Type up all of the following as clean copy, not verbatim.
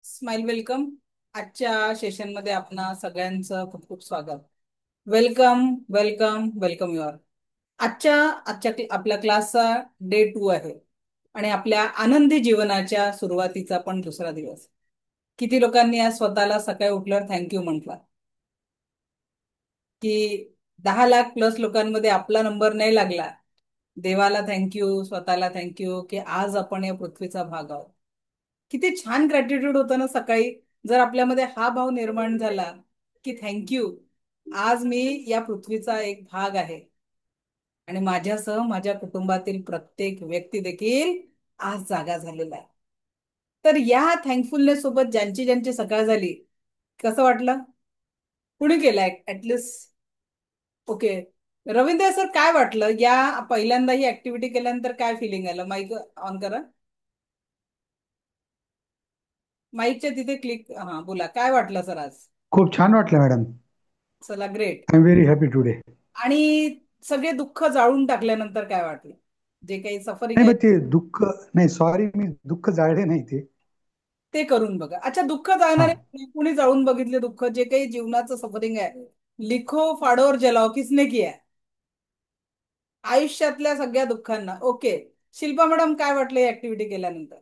Smile welcome. आजच्या सेशनमध्ये आपणा सगळ्यांचं खूप खूप स्वागत. Welcome welcome welcome your. आपल्या क्लासचा डे 2 आहे आणि आपल्या आनंदी जीवनाच्या सुरुवातीचा पण दुसरा दिवस. किती लोकांनी आज स्वतःला सकाळी उठल्यावर थँक्यू म्हटलं? की 10 लाख प्लस लोकांमध्ये आपला नंबर नाही लागला. देवाला थँक्यू, स्वतःला थँक्यू की आज आपण या पृथ्वीचा भाग आहोत. किती छान ग्रॅटिट्यूड होतं ना सकाळी. जर आपल्यामध्ये हा भाव निर्माण झाला की थँक्यू, आज मी या पृथ्वीचा एक भाग आहे आणि माझ्यासह माझ्या कुटुंबातील प्रत्येक व्यक्ती देखील आज जागा झालेला आहे. तर या थँकफुलनेस सोबत ज्यांची ज्यांची सकाळ झाली, कसं वाटलं? कुणी केलंय ऍटलिस्ट? ओके. रवींद्र सर, काय वाटलं या पहिल्यांदा ही ऍक्टिव्हिटी केल्यानंतर? काय फिलिंग आलं? माईक ऑन करा. माईकच्या तिथे क्लिक, हा बोला, काय वाटलं सर आज? खूप छान वाटलं मॅडम. चला, great. I am very happy today. आणि सगळे दुःख जाळून टाकल्यानंतर काय वाटलं? जे काही सफरिंग नाही आहे मग ते दुःख, नाही सॉरी, मी दुःख जाळले नाही ते. ते करून बघा. अच्छा, दुःख हा. जाळणारे कुणी जाळून बघितले दुःख? जे काही जीवनाचं सफरिंग आहे, लिखो फाडो और जलाओ, किसने किया है? आयुष्यातल्या सगळ्या दुःखांना. ओके. शिल्पा मॅडम, काय वाटलं ऍक्टिव्हिटी केल्यानंतर?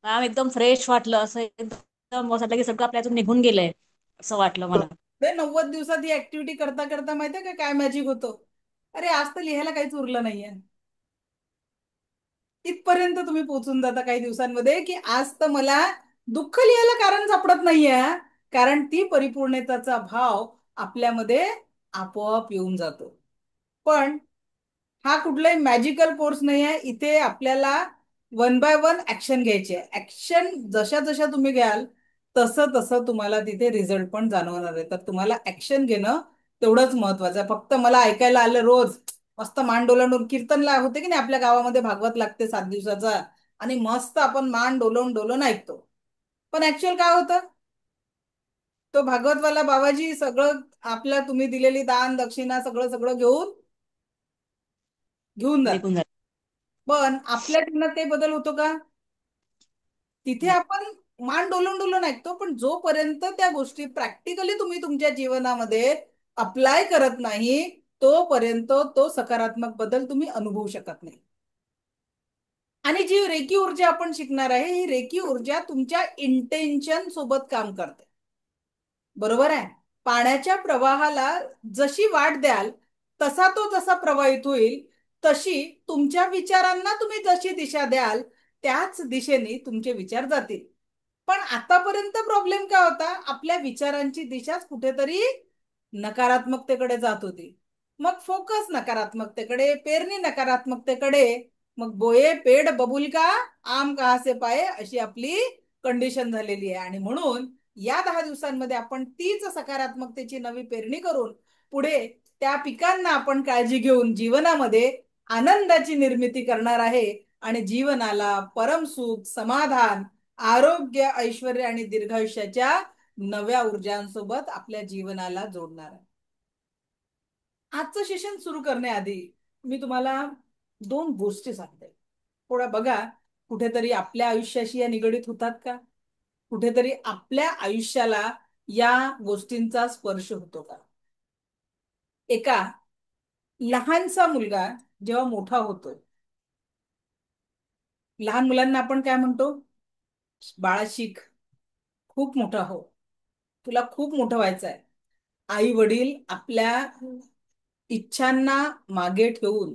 मॅम एकदम फ्रेश वाटलं. असं एकदम असं वाटलं की सगळं आपल्यातून निघून गेलंय असं वाटलं मला. ते 90 दिवसात ही ऍक्टिव्हिटी करता करता माहितीये का काय मॅजिक होतो? अरे, आज तर लिहायला काहीच उरलं नाहीये. इथपर्यंत तुम्ही पोहोचून जाता काही दिवसांमध्ये की आज तर मला दुःख लिहायला कारण सापडत नाहीये. कारण ती परिपूर्णतेचा भाव आपल्यामध्ये आपोआप येऊन जातो. पण हा कुठलाही मॅजिकल कोर्स नाही आहे. इथे आपल्याला 1 बाय 1 ऍक्शन घ्यायची आहे. ऍक्शन जशा जशा तुम्ही घ्याल तसं तसं तुम्हाला तिथे रिझल्ट पण जाणवणार आहे. तर तुम्हाला ऍक्शन घेणं तेवढंच महत्वाचं आहे. फक्त मला ऐकायला आलं रोज मस्त मान डोलावून कीर्तनला होते की नाही, आपल्या गावामध्ये भागवत लागते 7 दिवसाचा, आणि मस्त आपण मान डोलवून डोलवून ऐकतो. पण ऍक्च्युअल काय होतं? तो भागवतवाला बाबाजी सगळं आपल्या तुम्ही दिलेली दान दक्षिणा सगळं सगळं घेऊन घेऊन जात. निघून जात. पण आपल्या जीवनात ते बदल होतो का? तिथे नाही. आपण मान डोलून डोलून ऐकतो, पण जोपर्यंत त्या गोष्टी प्रॅक्टिकली तुम्ही तुमच्या जीवनामध्ये अप्लाय करत नाही तोपर्यंत तो सकारात्मक बदल तुम्ही अनुभवू शकत नाही. आणि जी रेकी ऊर्जा आपण शिकणार आहे, ही रेकी ऊर्जा तुमच्या इंटेन्शन सोबत काम करते. बरोबर आहे? पाण्याच्या प्रवाहाला जशी वाट द्याल तसा तो जसा प्रवाहित होईल, तशी तुमच्या विचारांना तुम्ही जशी दिशा द्याल त्याच दिशेने तुमचे विचार जातील. पण आतापर्यंत प्रॉब्लेम काय होता? आपल्या विचारांची दिशाच कुठेतरी नकारात्मकतेकडे जात होती. मग फोकस नकारात्मकतेकडे, पेरणी नकारात्मकतेकडे, मग बोये पेड़ बबुल का, आम कहा से पाए, अशी आपली कंडिशन झालेली आहे. आणि म्हणून या 10 दिवसांमध्ये आपण तीच सकारात्मकतेची नवी पेरणी करून पुढे त्या पिकांना आपण काळजी घेऊन जीवनामध्ये आनंदाची निर्मिती करणार आहे आणि जीवनाला परमसुख, समाधान, आरोग्य, ऐश्वर आणि दीर्घायुष्याच्या नव्या ऊर्जांसोबत आपल्या जीवनाला जोडणार आहे. आजचं सेशन सुरू करण्याआधी मी तुम्हाला 2 गोष्टी सांगते. थोडा बघा, कुठेतरी आपल्या आयुष्याशी या निगडीत होतात का? कुठेतरी आपल्या आयुष्याला या गोष्टींचा स्पर्श होतो का? एका लहानसा मुलगा जेव्हा मोठा होतो, लहान मुलांना आपण काय म्हणतो? बाळा शिक, खूप मोठा हो, तुला खूप मोठं व्हायचं आहे. आई वडील आपल्या इच्छांना मागे ठेवून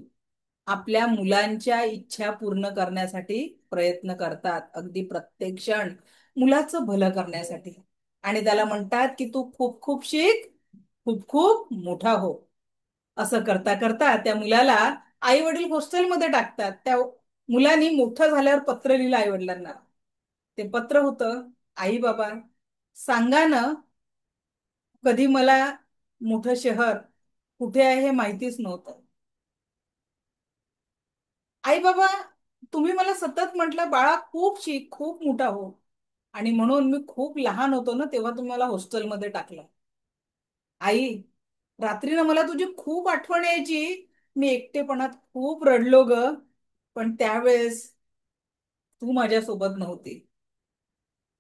आपल्या मुलांच्या इच्छा पूर्ण करण्यासाठी प्रयत्न करतात, अगदी प्रत्येक क्षण मुलाचं भलं करण्यासाठी. आणि त्याला म्हणतात की तू खूप खूप शिक, खूप खूप मोठा हो. असं करता करता त्या मुलाला आई वडील हॉस्टेलमध्ये टाकतात. त्या मुलांनी मोठं झाल्यावर पत्र लिहिलं आई वडिलांना. ते पत्र होतं, आई बाबा सांगा ना, कधी मला मोठं शहर कुठे आहे हे माहितीच नव्हतं. आई बाबा, तुम्ही मला सतत म्हटलं बाळा खूप शिक, खूप मोठा हो, आणि म्हणून मी खूप लहान होतो ना तेव्हा तुम्ही मला हॉस्टेलमध्ये टाकलं. आई, रात्रीनं मला तुझी खूप आठवण यायची. मी एकटेपणात खूप रडलो ग. पण त्यावेळेस तू माझ्यासोबत नव्हती.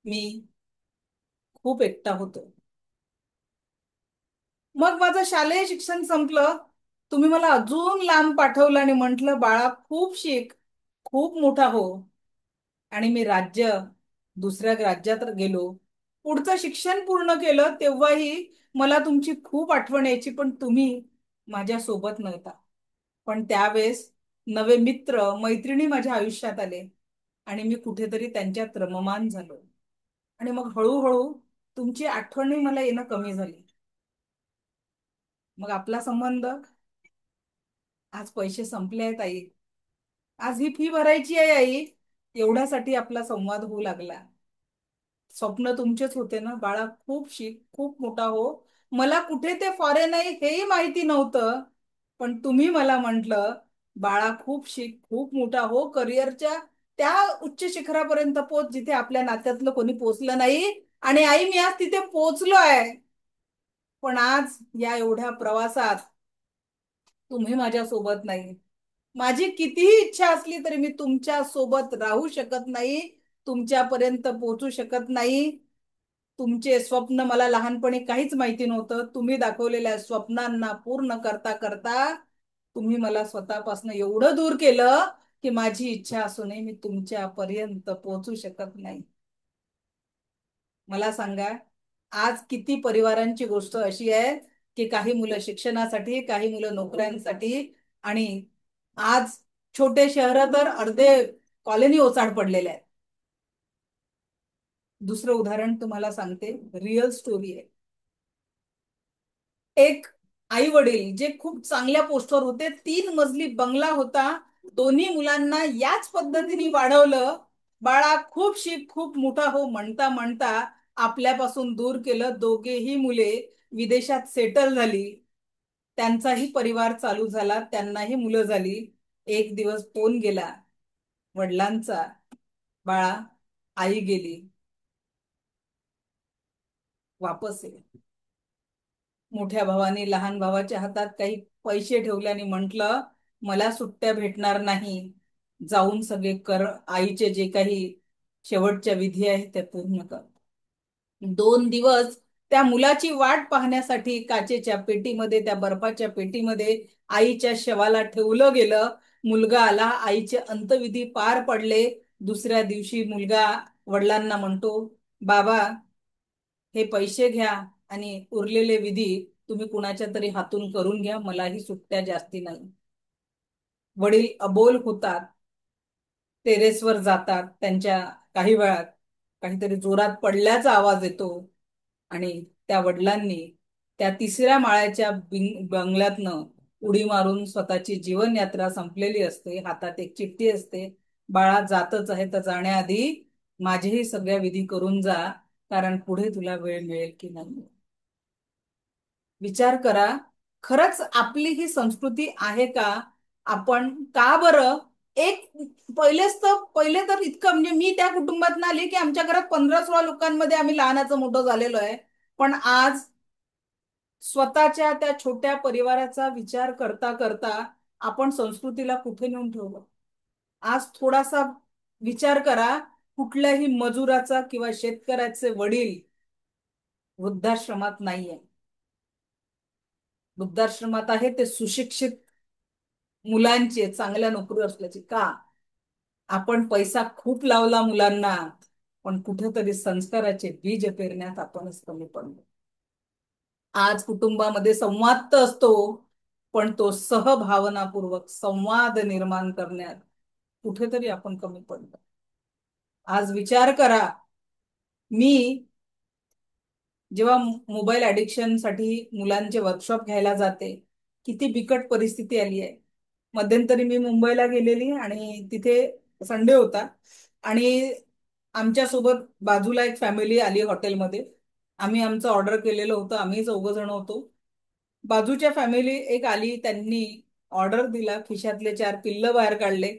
मी खूप एकटा होतो. मग माझं शालेय शिक्षण संपलं. तुम्ही मला अजून लांब पाठवलं आणि म्हटलं, बाळा खूप शिक, खूप मोठा हो. आणि मी दुसऱ्या राज्यात गेलो. पुढचं शिक्षण पूर्ण केलं तेव्हाही मला तुमची खूप आठवण यायची, पण तुम्ही माझ्या सोबत नव्हता. पण त्यावेळेस नवे मित्र मैत्रिणी माझ्या आयुष्यात आले आणि मी कुठेतरी त्यांच्यात रममाण झालो. आणि मग हळूहळू तुमची आठवणही मला येणं कमी झाली. मग आपला संबंध, आज पैसे संपले आहेत आई, आज ही फी भरायची आहे आई, एवढ्यासाठी आपला संवाद होऊ लागला. स्वप्न तुमचेच होते ना बाळा, खूप शिक, खूप मोठा हो. मला कुठे ते फॉरेन आहे हेही माहिती नव्हतं. पण तुम्ही मला म्हटलं, बाळा खूप शिक, खूप मोठा हो, करिअरच्या त्या उच्च शिखरापर्यंत पोहोच जिथे आपल्या नात्यातलं कोणी पोहोचलं नाही. आणि आई, मी आज तिथे पोहोचलो आहे. पण आज या एवढ्या प्रवासात तुम्ही माझ्या सोबत नाही. माझी कितीही इच्छा असली तरी मी तुमच्या सोबत राहू शकत नाही, तुमच्यापर्यंत पोहोचू शकत नाही. तुमचे स्वप्न मला लहानपणी काहीच माहिती नव्हतं. तुम्ही दाखवलेल्या स्वप्नांना पूर्ण करता करता तुम्ही मला स्वतःपासून एवढं दूर केलं की माझी इच्छा असूनही मी तुमच्यापर्यंत पोहोचू शकत नाही. मला सांगा, आज किती परिवारांची गोष्ट अशी आहे की काही मुलं शिक्षणासाठी, काही मुलं नोकऱ्यांसाठी, आणि आज छोटे शहर तर अर्धे कॉलनी ओसाड पडलेले आहेत. दुसरं उदाहरण तुम्हाला सांगते, रिअल स्टोरी आहे. एक आई वडील जे खूप चांगल्या पोस्टवर होते, 3 मजली बंगला होता, दोन्ही मुलांना याच पद्धतीने वाढवलं. बाळा खूप शिक, खूप मोठा हो म्हणता म्हणता आपल्यापासून दूर केलं. दोघेही मुले विदेशात सेटल झाली, त्यांचाही परिवार चालू झाला, त्यांनाही मुलं झाली. एक दिवस फोन गेला वडिलांचा, बाळा आई गेली, वापस ये. मोठ्या भावाने लहान भावाच्या हातात काही पैसे ठेवल्याने म्हटलं, मला सुट्ट्या भेटणार नाही, जाऊन सगळे कर, आईचे जे काही शेवटच्या विधी आहेत त्या पूर्ण कर. 2 दिवस त्या मुलाची वाट पाहण्यासाठी काचेच्या पेटीमध्ये, त्या बर्फाच्या पेटीमध्ये आईच्या शवाला ठेवलं गेलं. मुलगा आला, आईचे अंत्यविधी पार पडले. दुसऱ्या दिवशी मुलगा वडिलांना म्हणतो, बाबा हे पैसे घ्या आणि उरलेले विधी तुम्ही कुणाच्या तरी हातून करून घ्या, मलाही सुट्ट्या जास्ती नाही. वडील अबोल होतात, टेरेसवर जातात. त्यांच्या काही वेळात काहीतरी जोरात पडल्याचा आवाज येतो आणि त्या वडिलांनी त्या 3ऱ्या माळ्याच्या बंगल्यातनं उडी मारून स्वतःची जीवन यात्रा संपलेली असते. हातात एक चिठ्ठी असते, बाळा जातच आहे तर जाण्याआधी माझेही सगळ्या विधी करून जा, कारण पुढे तुला वेळ मिळेल की नाही. विचार करा, खरंच आपली ही संस्कृती आहे का? आपण का बरं एक पहिले तर इतकं, म्हणजे मी त्या कुटुंबात आले की आमच्या घरात 15-16 लोकांमध्ये आम्ही लहानाचं मोठं झालेलो आहे. पण आज स्वतःच्या त्या छोट्या परिवाराचा विचार करता करता आपण संस्कृतीला कुठे नेऊन ठेवलं. आज थोडासा विचार करा, कुठल्याही मजुराचा किंवा शेतकऱ्याचे वडील वृद्धाश्रमात नाहीये. वृद्धाश्रमात आहे ते सुशिक्षित मुलांचे, चांगल्या नोकरी असल्याचे का? आपण पैसा खूप लावला मुलांना, पण कुठेतरी संस्काराचे बीज पेरण्यात आपणच कमी पडलो. आज कुटुंबामध्ये संवाद तर असतो, पण तो सहभावनापूर्वक संवाद निर्माण करण्यात कुठेतरी आपण कमी पडलो. आज विचार करा, मी जेव्हा मोबाईल ऍडिक्शन साठी मुलांचे वर्कशॉप घ्यायला जाते, किती बिकट परिस्थिती आली आहे. मध्यंतरी मी मुंबईला गेलेली आणि तिथे संडे होता आणि आमच्या सोबत बाजूला एक फॅमिली आली हॉटेलमध्ये. आम्ही आमचं ऑर्डर केलेलं होतं, आम्ही 4 जण होतो. बाजूच्या फॅमिली एक आली, त्यांनी ऑर्डर दिला, खिशातले 4 पिल्ल बाहेर काढले.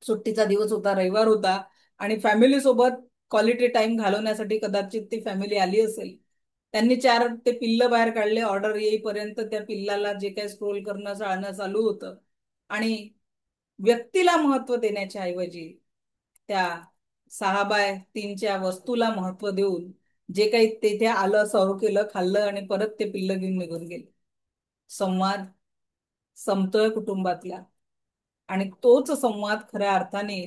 सुट्टीचा दिवस होता, रविवार होता आणि फॅमिली सोबत क्वालिटी टाइम घालवण्यासाठी कदाचित ती फॅमिली आली असेल. त्यांनी 4 ते पिल्ल बाहेर काढले. ऑर्डर येईपर्यंत त्या पिल्लाला जे काही स्क्रोल करणं चालणं चालू होतं आणि व्यक्तीला महत्व देण्याच्या ऐवजी त्या 6x3च्या वस्तूला महत्व देऊन जे काही तेथे आलं, सर्व केलं, खाल्लं आणि परत ते पिल्लं घेऊन निघून गेले. संवाद संपतोय कुटुंबातला. आणि तोच संवाद खऱ्या अर्थाने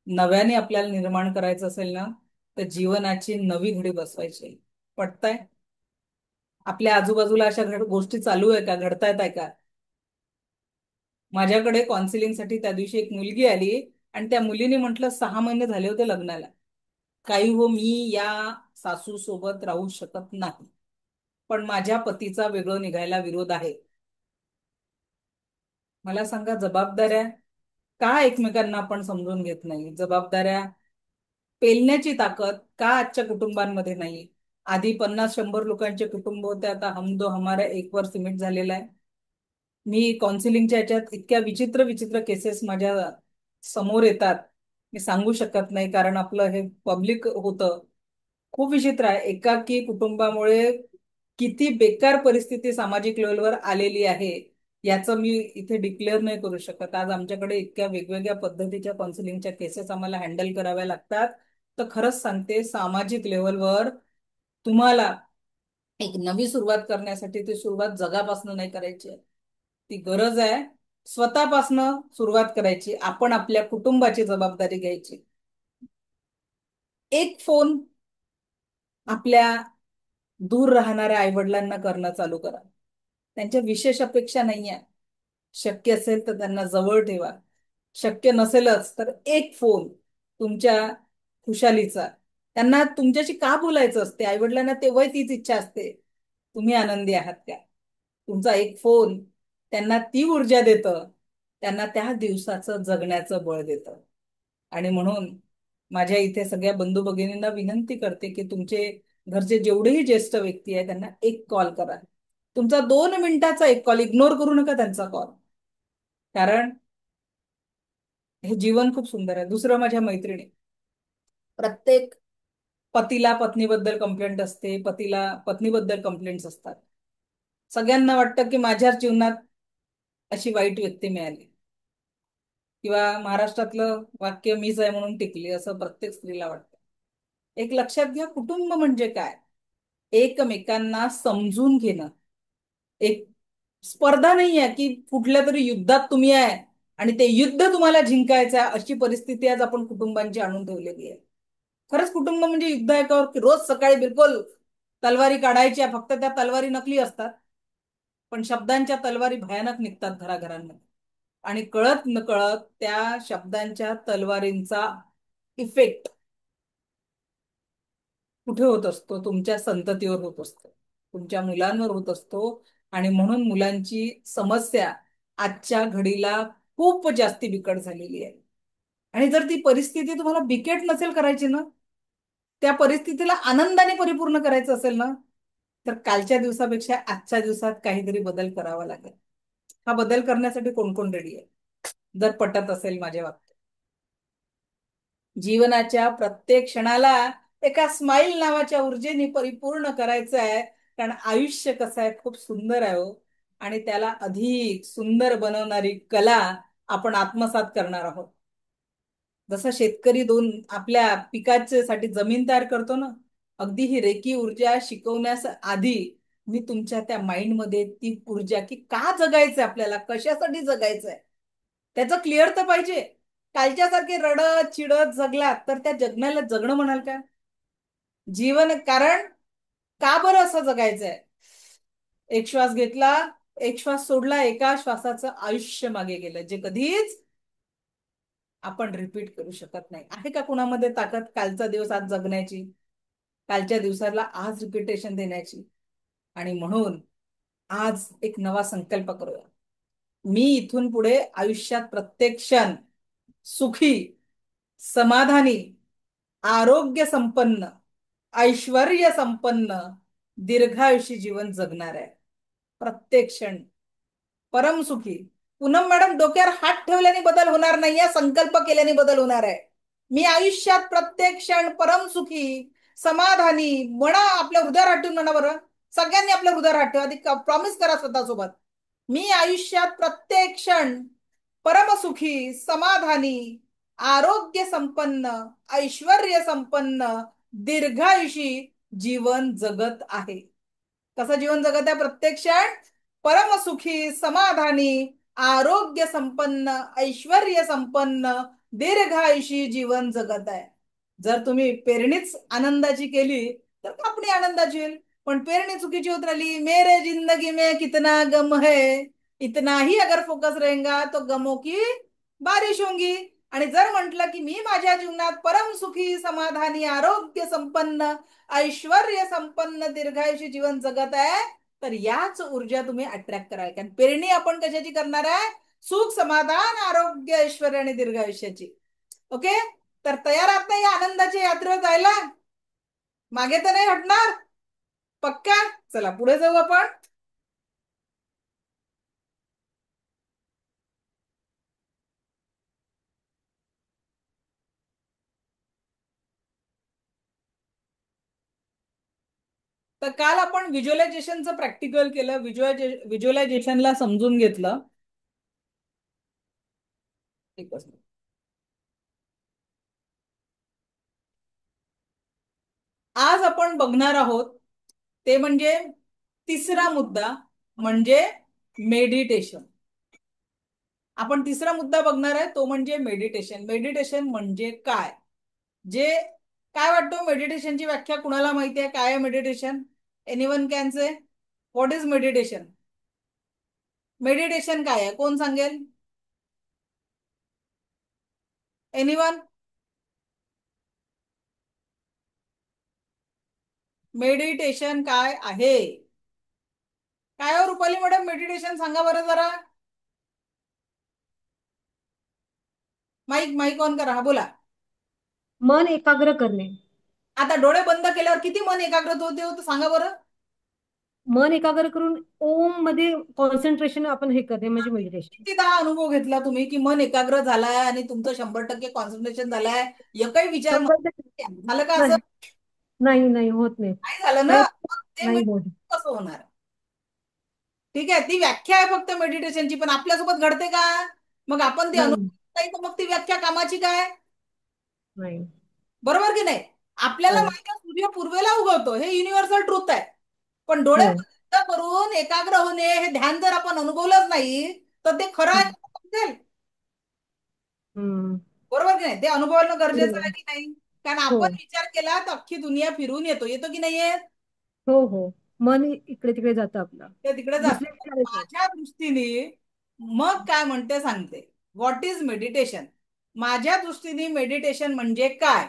नव्याने आपल्याला निर्माण करायचा असेल ना, तर जीवनाची नवी घडी बसवायची. पटतंय? आपल्या आजूबाजूला अशा गोष्टी चालू आहे का, घडतायत आहे का? माझ्याकडे काउन्सिलिंगसाठी त्या दिवशी एक मुलगी आली आणि त्या मुलीने म्हटलं 6 महिने झाले होते लग्नाला, काही हो मी या सासू सोबत राहू शकत नाही, पण माझ्या पतीचा वेगळं निघायला विरोध आहे. मला सांगा, जबाबदाऱ्या का एकमेकांना आपण समजून घेत नाही? जबाबदाऱ्या पेलण्याची ताकद का आजच्या कुटुंबांमध्ये नाही? आधी 50-100 लोकांचे कुटुंब होते, आता हम दो हमारा एक वर सिमेंट झालेला आहे. मी काउन्सिलिंगच्या याच्यात इतक्या विचित्र विचित्र केसेस माझ्या समोर येतात, मी सांगू शकत नाही, कारण आपलं हे पब्लिक होतं. खूप विचित्र आहे. एकाकी कुटुंबामुळे किती बेकार परिस्थिती सामाजिक लेवलवर आलेली आहे याचं मी इथे डिक्लेअर नाही करू शकत. आज आमच्याकडे इतक्या वेगवेगळ्या पद्धतीच्या काउन्सिलिंगच्या केसेस आम्हाला हँडल कराव्या लागतात. तर खरंच सांगते, सामाजिक लेवलवर तुम्हाला एक नवी सुरुवात करण्यासाठी ती सुरुवात जगापासून नाही करायची आहे. ती गरज आहे स्वतःपासनं सुरुवात करायची. आपण आपल्या कुटुंबाची जबाबदारी घ्यायची. एक फोन आपल्या दूर राहणाऱ्या आईवडिलांना करणं चालू करा. त्यांच्या विशेष अपेक्षा नाही आहे. शक्य असेल तर त्यांना जवळ ठेवा. शक्य नसेलच तर एक फोन तुमच्या खुशालीचा. त्यांना तुमच्याशी का बोलायचं असते? आईवडिलांना तेव्हा तीच इच्छा असते, तुम्ही आनंदी आहात का? तुमचा एक फोन त्यांना ती ऊर्जा देतं, त्यांना त्या दिवसाचं जगण्याचं बळ देतं. आणि म्हणून माझ्या इथे सगळ्या बंधू भगिनींना विनंती करते की तुमचे घरचे जेवढेही ज्येष्ठ व्यक्ती आहे त्यांना एक कॉल करा. तुमचा 2 मिनिटाचा एक कॉल, इग्नोर करू नका त्यांचा कॉल, कारण हे जीवन खूप सुंदर आहे. दुसरं, माझ्या मैत्रिणी, प्रत्येक पतीला पत्नीबद्दल कंप्लेंट असते, पतीला पत्नीबद्दल कंप्लेंट्स असतात. सगळ्यांना वाटतं की माझ्या जीवनात अशी वाईट व्यक्ती मिळाली, किंवा महाराष्ट्रातलं वाक्य मीच आहे म्हणून टिकली, असं प्रत्येक स्त्रीला वाटतं. एक लक्षात घ्या, कुटुंब म्हणजे काय? एकमेकांना समजून घेणं. एक स्पर्धा नाही आहे की कुठल्या तरी युद्धात तुम्ही आहे आणि ते युद्ध तुम्हाला जिंकायचं आहे, अशी परिस्थिती आज आपण कुटुंबांची आणून ठेवलेली आहे. खरंच कुटुंब म्हणजे युद्ध आहे का? की रोज सकाळी बिलकुल तलवारी काढायच्या, फक्त त्या तलवारी नकली असतात, पण शब्दांच्या तलवारी भयानक निघतात घराघरांमध्ये. आणि कळत नकळत त्या शब्दांच्या तलवारींचा इफेक्ट कुठे होत असतो? तुमच्या संततीवर होत असतो, तुमच्या मुलांवर होत असतो. आणि म्हणून मुलांची समस्या आजच्या घडीला खूप जास्ती बिकट झालेली आहे. आणि जर ती परिस्थिती तुम्हाला बिकट नसेल करायची ना, त्या परिस्थितीला आनंदाने परिपूर्ण करायचं असेल ना, तर कालच्या दिवसापेक्षा आजच्या दिवसात काहीतरी बदल करावा लागेल. हा बदल करण्यासाठी कोण कोण रेडी आहे? जर पटत असेल माझ्या बाबतीत, जीवनाच्या प्रत्येक क्षणाला एका स्माईल नावाच्या ऊर्जेने परिपूर्ण करायचं आहे. कारण आयुष्य कसं आहे, खूप सुंदर आहे हो. आणि त्याला अधिक सुंदर बनवणारी कला आपण आत्मसात करणार आहोत. जसं शेतकरी दोन आपल्या पिकाच्या साठी जमीन तयार करतो ना, अगदी ही रेकी ऊर्जा शिकवण्यास आधी मी तुमच्या त्या माइंड मध्ये ती ऊर्जा, की का जगायचंय आपल्याला, कशासाठी जगायचंय, त्याचं क्लिअर तर पाहिजे. कालच्या सारखे रडत चिडत जगलात तर त्या जगण्याला जगणं म्हणाल का? जीवन कारण का बरं असं जगायचंय? एक श्वास घेतला, एक श्वास सोडला, एका श्वासाचं आयुष्य मागे गेलं, जे कधीच आपण रिपीट करू शकत नाही. आहे का कुणामध्ये ताकद कालचा दिवस आज जगण्याची, कालच्या दिवसाला आज रिपिटेशन देण्याची? आणि म्हणून आज एक नवा संकल्प करूया. मी इथून पुढे आयुष्यात प्रत्येक क्षण सुखी, समाधानी, आरोग्य संपन्न, ऐश्वर्य संपन्न, दीर्घायुषी जीवन जगणार आहे. प्रत्येक क्षण परम सुखी. पूनम मॅडम, डोक्यावर हात ठेवल्याने बदल होणार नाही, या संकल्प केल्याने बदल होणार आहे. मी आयुष्यात प्रत्येक क्षण परम सुखी, समाधानी, म्हणा आपल्या हृदयावर हात ठेवून म्हणा बरं. सगळ्यांनी आपल्या हृदयावर हात ठेवा, आधी प्रॉमिस करा स्वतःसोबत. मी आयुष्यात प्रत्येक क्षण परमसुखी, समाधानी, आरोग्य संपन्न, ऐश्वर्य संपन्न, दीर्घायुषी जीवन जगत आहे. कसं जीवन जगत आहे? प्रत्येक क्षण परमसुखी, समाधानी, आरोग्य संपन्न, ऐश्वर्य संपन्न, दीर्घायुषी जीवन जगत आहे. जर तुम्ही पेरणीच आनंदाची केली तर कापणी आनंदाची होईल. पण पेरणी चुकीची होत राहिली, मेरे जिंदगी में कितना गम है, इतना ही अगर फोकस रहेगा तो गमों की बारिश होंगी. आणि जर म्हटलं की मी माझ्या जीवनात परम सुखी, समाधानी, आरोग्य संपन्न, ऐश्वर्य संपन्न, दीर्घायुषी जीवन जगत आहे, तर याच ऊर्जा तुम्ही अट्रॅक्ट कराल. कारण पेरणी आपण कशाची करणार आहे? सुख, समाधान, आरोग्य, ऐश्वर्य आणि दीर्घायुष्याची. ओके, तर तयार आहात ना या आनंदाच्या यात्रेवर जायला? मागे तर नाही हटणार? पक्का? चला पुढे जाऊ आपण. तर काल आपण व्हिज्युअलायझेशनचं प्रॅक्टिकल केलं, व्हिज्युअलायझेशनला समजून घेतलं. एकच मिनिट. आज आपण बघणार आहोत ते म्हणजे तिसरा मुद्दा, म्हणजे मेडिटेशन. आपण तिसरा मुद्दा बघणार आहे तो म्हणजे मेडिटेशन. मेडिटेशन म्हणजे काय? जे काय वाटतं मेडिटेशनची व्याख्या कुणाला माहिती आहे? काय आहे meditation? Anyone can say what is meditation? Meditation काय आहे? कोण सांगेल? एनीवन? मेडिटेशन काय आहे? काय हो रुपाली मॅडम, मेडिटेशन सांगा बरं जरा. माईक माईक ऑन करा, हा बोला. मन एकाग्र करणे. आता डोळे बंद केल्यावर किती मन एकाग्र होते हो सांगा बरं. मन एकाग्र करून ओम मध्ये कॉन्सन्ट्रेशन आपण हे करणे म्हणजे मेडिटेशन. कितीदा अनुभव घेतला तुम्ही की मन एकाग्र झालाय आणि तुमचं 100% कॉन्सन्ट्रेशन झालाय, एकही विचार झालं का असं? नाही नाही नाही होत नाही. नाही झालं ना? नाही मग ते नाही होत. meditation कसं होणार? ठीक आहे, ती व्याख्या आहे फक्त मेडिटेशनची, पण आपल्यासोबत घडते का? मग आपण ती नाही अनुभव नाही तर मग ती व्याख्या कामाची काय? नाही. बरोबर की नाही? आपल्याला हो माहिती आहे सूर्य पूर्वेला उगवतो, हे युनिव्हर्सल ट्रूथ आहे. पण डोळे हो बंद करून एकाग्र होणे हे ध्यान जर आपण अनुभवलंच नाही तर ते खरं आहे हम्म, का समजेल? हम्म, बरोबर की नाही? ते अनुभवणं गरजेचं बरोबर आहे आहे. की नाही? कारण हो आपण विचार केला तर अख्खी दुनिया फिरून येतो, येतो की नाही येत? हो हो मन इकडे तिकडे जातं आपलं. ते तिकडे जात. दुसरे विचार येतात. माझ्या दृष्टीने मग काय म्हणते सांगते. What is meditation? माझ्या दृष्टीने मेडिटेशन म्हणजे काय?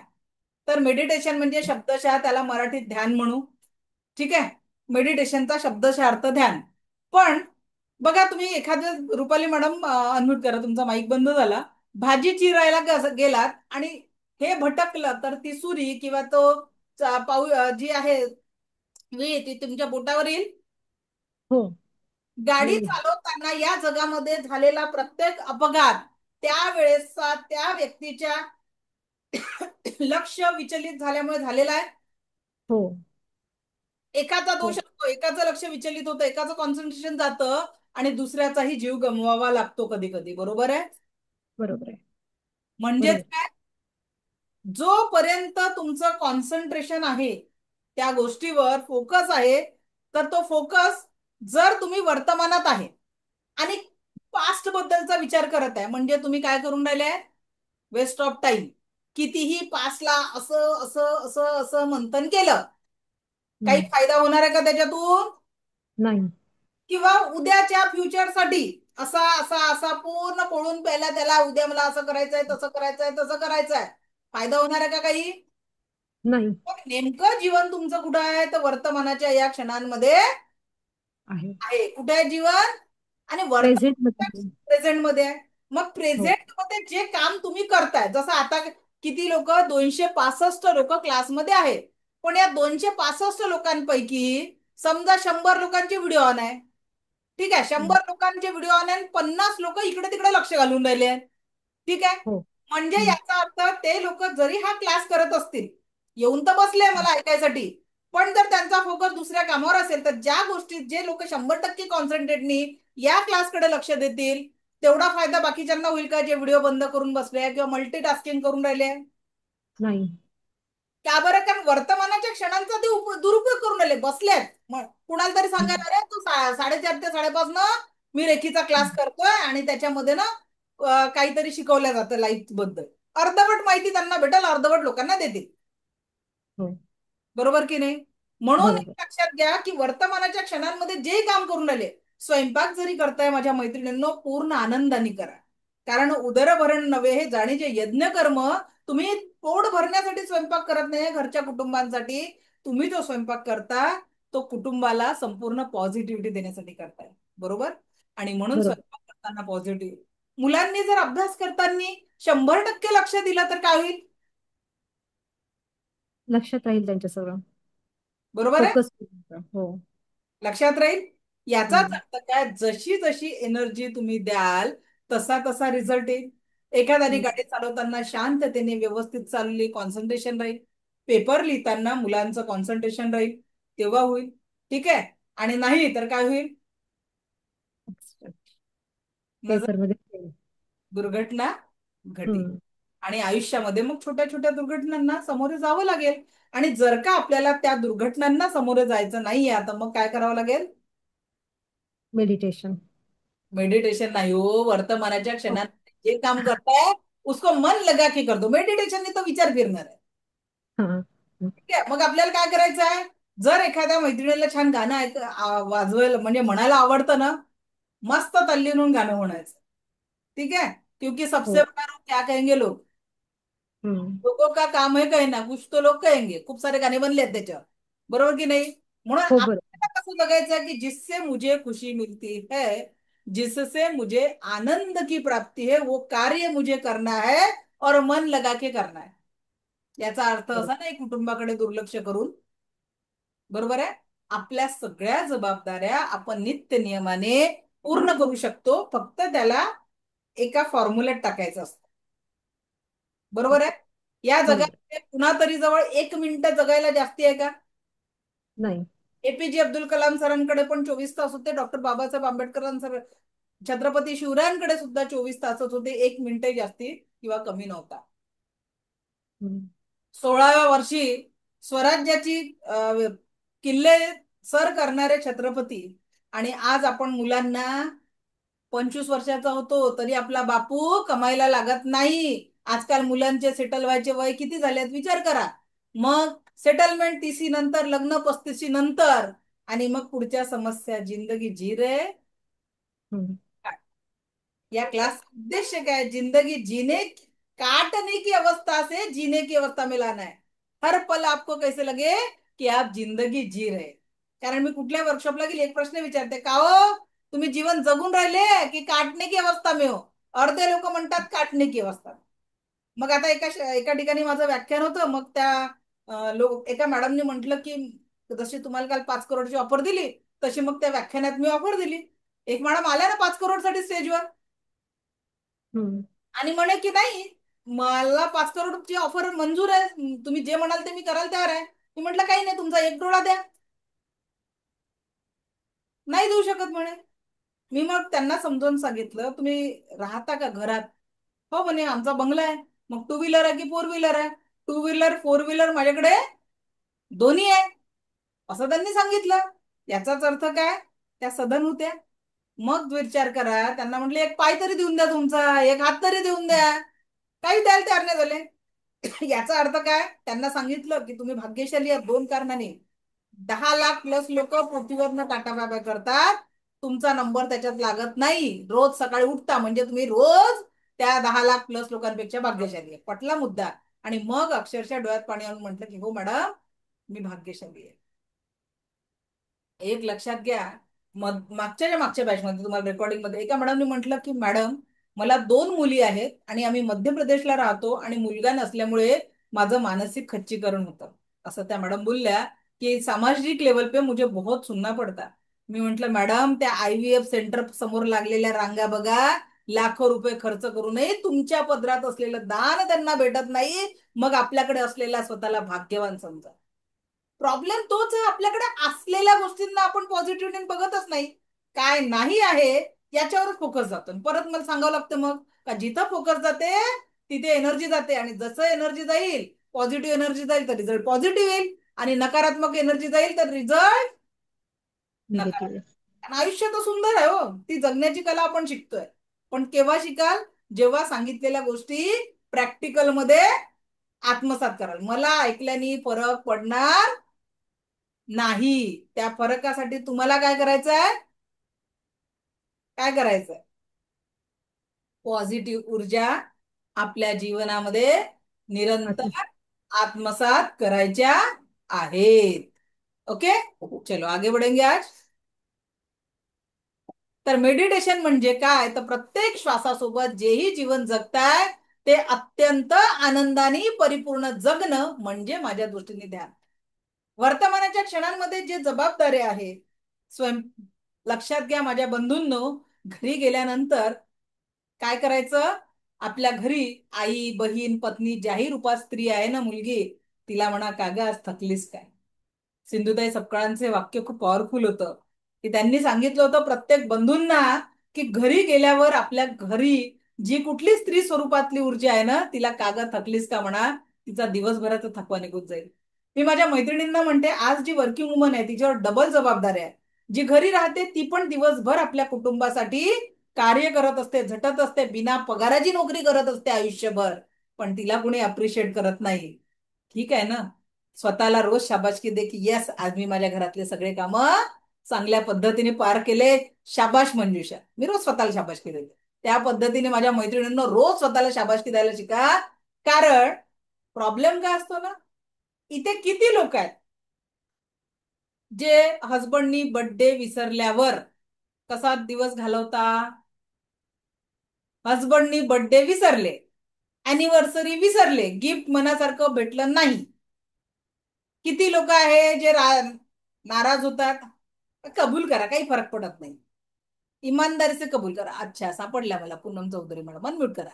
तर मेडिटेशन म्हणजे शब्दशः त्याला मराठीत ध्यान म्हणू. ठीक आहे, मेडिटेशनचा शब्दशः अर्थ ध्यान. पण बघा, तुम्ही एखाद्या रुपाली मॅडम अनम्यूट करा, तुमचा माईक बंद झाला. भाजी चिरायला गेलात आणि हे भटकलं तर ती सुरी किंवा तो पाऊ जी आहे वी ती तुमच्या बोटावर येईल. हो गाडी येईल. चालवताना या जगामध्ये झालेला प्रत्येक अपघात त्यावेळेसचा त्या व्यक्तीच्या लक्ष विचलित झाल्यामुळे झालेला आहे. हो एकाचा हो दोष असतो, एकाचं लक्ष विचलित होतं, एकाचं कॉन्सन्ट्रेशन जातं आणि दुसऱ्याचाही जीव गमवावा लागतो कधी कधी. बरोबर आहे? बरोबर आहे. म्हणजेच बरोबर. काय? जोपर्यंत तुमचं कॉन्सन्ट्रेशन आहे, त्या गोष्टीवर फोकस आहे, तर तो फोकस जर तुम्ही वर्तमानात आहे आणि पास्ट बद्दलचा विचार करत आहे, म्हणजे तुम्ही काय करून राहिले? Waste of time. कितीही पास्टला असं असं असं असं मंथन केलं, काही हम्म, फायदा होणार आहे का त्याच्यातून? नाही किंवा उद्याच्या फ्युचरसाठी असा असा असा पूर्ण पळून प्यायला त्याला, उद्या मला असं करायचंय, तसं करायचंय, तसं करायचंय, फायदा होणार आहे का काही? नाही पण नेमकं जीवन तुमचं कुठं आहे? तर वर्तमानाच्या या क्षणांमध्ये आहे. आहे. कुठे आहे जीवन? आणि प्रेझेंट वर्तमान मध्ये. प्रेझेंट मध्ये आहे. मग हो प्रेझेंट मध्ये जे काम तुम्ही करताय, जसं आता किती लोक, 265 लोक क्लासमध्ये आहेत, पण या 265 लोकांपैकी समजा 100 लोकांचे व्हिडिओ ऑन आहे. ठीक आहे, हम्म, 100 लोकांचे व्हिडिओ ऑन आहे, 50 लोक इकडे तिकडे लक्ष घालून राहिले आहेत. ठीक आहे, हो म्हणजे हम्म, याचा अर्थ ते लोक जरी हा क्लास करत असतील, येऊन तर बसले मला ऐकायसाठी, पण जर त्यांचा फोकस दुसऱ्या कामावर असेल, तर ज्या गोष्टीत जे लोक 100% कॉन्सन्ट्रेटनी या क्लासकडे लक्ष देतील तेवढा फायदा बाकीच्यांना होईल का जे व्हिडिओ बंद करून बसले किंवा मल्टीटास्किंग करून राहिले? नाही. का बरं? कारण वर्तमानाच्या क्षणांचा ते दुरुपयोग करून राहिले, बसलेत. कुणाला तरी हम्म. सांगायला, अरे तू 4:30 ते 5:30 ना मी रेखीचा क्लास करतोय आणि त्याच्यामध्ये ना काहीतरी शिकवलं जातं लाईफ बद्दल. अर्धवट माहिती त्यांना भेटेल, अर्धवट लोकांना देतील. हो. बरोबर की नाही? म्हणून एक बरोबर. लक्षात घ्या की वर्तमानाच्या क्षणांमध्ये जे काम करून राहिले, स्वयंपाक जरी करताय माझ्या मैत्रिणींनो, पूर्ण आनंदाने करा. कारण उदरभरण नव्हे हे जाणीचे यज्ञ कर्म. तुम्ही पोट भरण्यासाठी स्वयंपाक करत नाही घरच्या कुटुंबांसाठी. तुम्ही जो स्वयंपाक करता तो कुटुंबाला संपूर्ण पॉझिटिव्हिटी देण्यासाठी करताय. बरोबर? आणि म्हणून बरोबर. स्वयंपाक करताना पॉझिटिव्ह. मुलांनी जर अभ्यास करताना 100% लक्ष दिलं तर काय होईल? लक्षात राहील त्यांच्या सगळं. बरोबर आहे? फोकस. हो. लक्षात राहील. याचाच हम्म. अर्थ काय, जशी जशी एनर्जी तुम्ही द्याल तसा तसा रिझल्ट येईल. एखाद्याने हम्म. गाडी चालवताना शांततेने व्यवस्थित चालली, कॉन्सन्ट्रेशन राहील. पेपर लिहिताना मुलांचं कॉन्सन्ट्रेशन राहील, तेव्हा होईल. ठीक आहे? आणि नाही तर काय होईल? नजर पेपरमध्ये. दुर्घटना घटेल. हम्म. आणि आयुष्यामध्ये मग छोट्या छोट्या दुर्घटनांना सामोरे जावं लागेल. आणि जर का आपल्याला त्या दुर्घटनांना सामोरे जायचं नाहीये, आता मग काय करावं लागेल? मेडिटेशन. मेडिटेशन नाही हो, वर्तमानाच्या क्षणात जे काम करताय उसको मन लगा के कर दो. मेडिटेशन तो विचार फिरणार आहे. हा. ठीक आहे? मग आपल्याला काय करायचं आहे? जर एखाद्या मैत्रिणीला छान गाणं वाजवायला म्हणजे म्हणायला आवडतं ना, मस्त तल्लीन गाणं म्हणायचं. ठीक है? क्योंकि सबसे हो. बड़ा रोग क्या कहेंगे लोग? हम्म. लोगों का काम है कहना, कुछ तो लोग कहेंगे. खूप सारे गाणे बनले आहेत त्याच्यावर. बरोबर की नाही? म्हणून हो. बरोबर. आपल्याला कसं जगायचं की जिससे मुझे खुशी मिलती है, जिससे मुझे आनंद की प्राप्ति है, वो कार्य मुझे करना है और मन लगा के करना है. याचा अर्थ असा नाही कुटुंबाकडे दुर्लक्ष करून. बरोबर आहे? आपल्या सगळ्या जबाबदाऱ्या आपण नित्य नियमाने पूर्ण करू शकतो, फक्त त्याला एका फॉर्म्युल्यात टाकायचं असतं. बरोबर आहे? या बरोबर. जगामध्ये कुणा तरी जवळ 1 मिनिट जगायला जास्ती आहे का? नाही. एपीजे अब्दुल कलाम सरांकडे पण 24 तास होते. डॉक्टर बाबासाहेब आंबेडकरांसर छत्रपती शिवरायांकडे सुद्धा 24 तासच होते. 1 मिनिट जास्ती किंवा कमी नव्हता. हम्म. 16व्या वर्षी स्वराज्याची किल्ले सर करणारे छत्रपती. आणि आज आपण मुलांना 25 वर्षाचा होतो तरी आपला बापू कमाईला लागत नाही. आजकाल मुलांचे सेटल व्हायचे वय किती झालेत विचार करा. मग सेटलमेंट 30 नंतर, लग्न 35 नंतर, आणि मग पुढच्या समस्या, जिंदगी जी रे. हम्म. या क्लास का उद्देश्य क्या है? जिंदगी जीने, काटने की अवस्था से जीने की अवस्था में लाना है. हर पल आपको कैसे लगे की आप जिंदगी जी रहे. कारण मी कुठल्या वर्कशॉपला गेली, एक प्रश्न विचारते, का हो तुम्ही जीवन जगून राहिले की काटणे की अवस्था में हो? अर्धे लोक म्हणतात काटणे की अवस्था. मग आता एका एका ठिकाणी माझं व्याख्यान होतं. मग त्या एका मॅडमने म्हटलं की जशी तुम्हाला काल 5 करोडची ऑफर दिली तशी मग त्या व्याख्यानात मी ऑफर दिली. एक मॅडम आल्या ना 5 करोडसाठी स्टेजवर हम्म. आणि म्हणे की नाही, मला 5 करोडची ऑफर मंजूर आहे, तुम्ही जे म्हणाल ते मी करायला तयार आहे. मी म्हटलं काही नाही, तुमचा एक डोळा द्या. नाही देऊ शकत म्हणे. मी मग त्यांना समजावून सांगितलं, तुम्ही राहता का घरात? हो म्हणे, आमचा बंगला आहे. मग 2 व्हीलर आहे की 4 व्हीलर आहे? 2 व्हीलर 4 व्हीलर माझ्याकडे दोन्ही आहे, असं त्यांनी सांगितलं. याचाच अर्थ काय? त्या सधन होत्या. मग विचार करा, त्यांना म्हटलं एक पाय तरी देऊन द्या, तुमचा एक हात तरी देऊन द्या. काही द्यायला तयार नाही झाले. याचा अर्थ काय? त्यांना सांगितलं की तुम्ही भाग्यशाली आहात 2 कारणाने. 10 लाख+ लोक पृथ्वीवरनं टाटा बाय करतात, तुमचा नंबर त्याच्यात लागत नाही. रोज सकाळी उठता म्हणजे तुम्ही रोज त्या 10 लाख+ लोकांपेक्षा भाग्यशाली आहे. पटला मुद्दा? आणि मग अक्षरशः डोळ्यात पाणी आणून म्हटलं की हो मॅडम, मी भाग्यशाली आहे. एक लक्षात घ्या, मागच्या बॅचमध्ये तुम्हाला रेकॉर्डिंग मध्ये एका मॅडमने म्हटलं की मॅडम, मला 2 मुली आहेत आणि आम्ही मध्य प्रदेशला राहतो आणि मुलगा नसल्यामुळे माझं मानसिक खच्चीकरण होतं. असं त्या मॅडम बोलल्या की सामाजिक लेवल पे मुझे बहुत सुनना पडता. मी म्हंटल मॅडम, त्या IVF सेंटर समोर लागलेल्या रांगा बघा. लाखो रुपये खर्च करूनही तुमच्या पदरात असलेलं दान त्यांना भेटत नाही. मग आपल्याकडे असलेला स्वतःला भाग्यवान समजा. प्रॉब्लेम तोच आहे, आपल्याकडे असलेल्या गोष्टींना आपण पॉझिटिव्हली बघतच नाही. काय नाही आहे याच्यावरच फोकस जातो. परत मला सांगावं लागतं मग का जिथं फोकस जाते तिथे एनर्जी जाते, आणि जसं एनर्जी जाईल, पॉझिटिव्ह एनर्जी जाईल तर रिझल्ट पॉझिटिव्ह येईल, आणि नकारात्मक एनर्जी जाईल तर रिझल्ट निगेटिव्ह. नकारात्मक. आणि आयुष्य तर सुंदर आहे हो, ती जगण्याची कला आपण शिकतोय. पण केव्हा शिकाल? जेव्हा सांगितलेल्या गोष्टी प्रॅक्टिकल मध्ये आत्मसात कराल. मला ऐकल्याने फरक पडणार नाही. त्या फरकासाठी तुम्हाला काय करायचंय? काय करायचंय? पॉझिटिव्ह ऊर्जा आपल्या जीवनामध्ये निरंतर आत्मसात करायच्या आहेत. ओके, चलो आगे बढ़ेंगे आज. तर मेडिटेशन म्हणजे काय? तर प्रत्येक श्वासासोबत जेही जीवन जगताय ते अत्यंत आनंदाने परिपूर्ण जगणं म्हणजे माझ्या दृष्टीने ध्यान. वर्तमानाच्या क्षणांमध्ये जे जबाबदारी आहे, स्वयं लक्षात घ्या माझ्या बंधूंनो, घरी गेल्यानंतर काय करायचं? आपल्या घरी आई, बहीण, पत्नी, ज्याही रूपात स्त्री आहे ना, मुलगी, तिला म्हणा का ग आज थकलीस काय? सिंधुताई सपकाळांचे वाक्य खूप पॉवरफुल होतं, की त्यांनी सांगितलं होतं प्रत्येक बंधूंना की घरी गेल्यावर आपल्या घरी जी कुठली स्त्री स्वरूपातली ऊर्जा आहे ना, तिला का ग थकलीस का म्हणा, तिचा दिवसभराचा थकवा निघून जाईल. मी माझ्या मैत्रिणींना म्हणते, आज जी वर्किंग वुमन आहे तिच्यावर डबल जबाबदारी आहे. जी घरी राहते ती पण दिवसभर आपल्या कुटुंबासाठी कार्य करत असते, झटत असते, बिना पगाराची नोकरी करत असते आयुष्यभर, पण तिला कुणी अप्रिशिएट करत नाही. ठीक आहे ना? स्वतःला रोज शाबासकी दे की येस, आज मी माझ्या घरातले सगळे कामं चांगल्या पद्धतीने पार केले. शाबाश मंजुषा. मी रोज स्वतःला शाबासकी देते. त्या पद्धतीने माझ्या मैत्रिणींना रोज स्वतःला शाबासकी द्यायला शिका. कारण प्रॉब्लेम काय असतो ना, इथे किती लोक आहेत जे हसबंडनी बर्थडे विसरल्यावर कसा दिवस घालवता? हसबंडनी बर्थडे विसरले, अॅनिव्हर्सरी विसरले, गिफ्ट मनासारखं भेटलं नाही. किती लोक आहे जे नाराज होतात? कबूल करा, काही फरक पडत नाही. इमानदारी से कबूल करा. अच्छा, सापडल्या मला पूनम चौधरी मॅडम. अनम्यूट करा,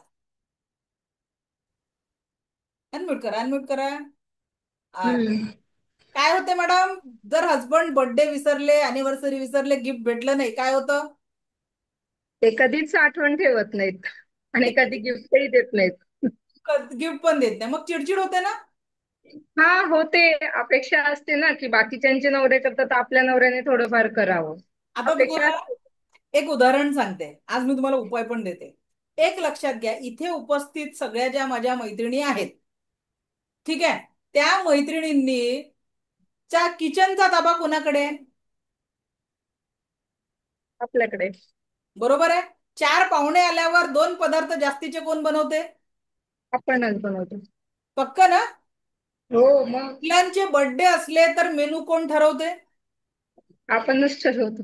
अनम्यूट करा, अनम्यूट करा. काय होते मॅडम, जर हसबंड बर्थडे विसरले, अॅनिव्हर्सरी विसरले, गिफ्ट भेटलं नाही, काय होतं? ते कधीच आठवण ठेवत नाहीत आणि कधी गिफ्टही देत नाहीत. गिफ्ट पण देत नाही, मग चिडचिड होते ना. हा, होते. अपेक्षा असते ना की बाकीच्यांचे नवरे करतात, आपल्या नवऱ्याने थोडंफार करावं. आता अपेक्षा तुम्हाला असते. एक उदाहरण सांगते, आज मी तुम्हाला उपाय पण देते. एक लक्षात घ्या, इथे उपस्थित सगळ्या ज्या माझ्या मैत्रिणी आहेत, ठीक आहे, त्या मैत्रिणींनी च्या किचनचा ताबा कोणाकडे आहे? आपल्याकडे. बरोबर आहे. 4 पाहुणे आल्यावर 2 पदार्थ जास्तीचे कोण बनवते? आपणच बनवतो. पक्क ना? हो, मग मुलांचे बर्थडे असले तर मेनू कोण ठरवते? आपणच ठरवतो.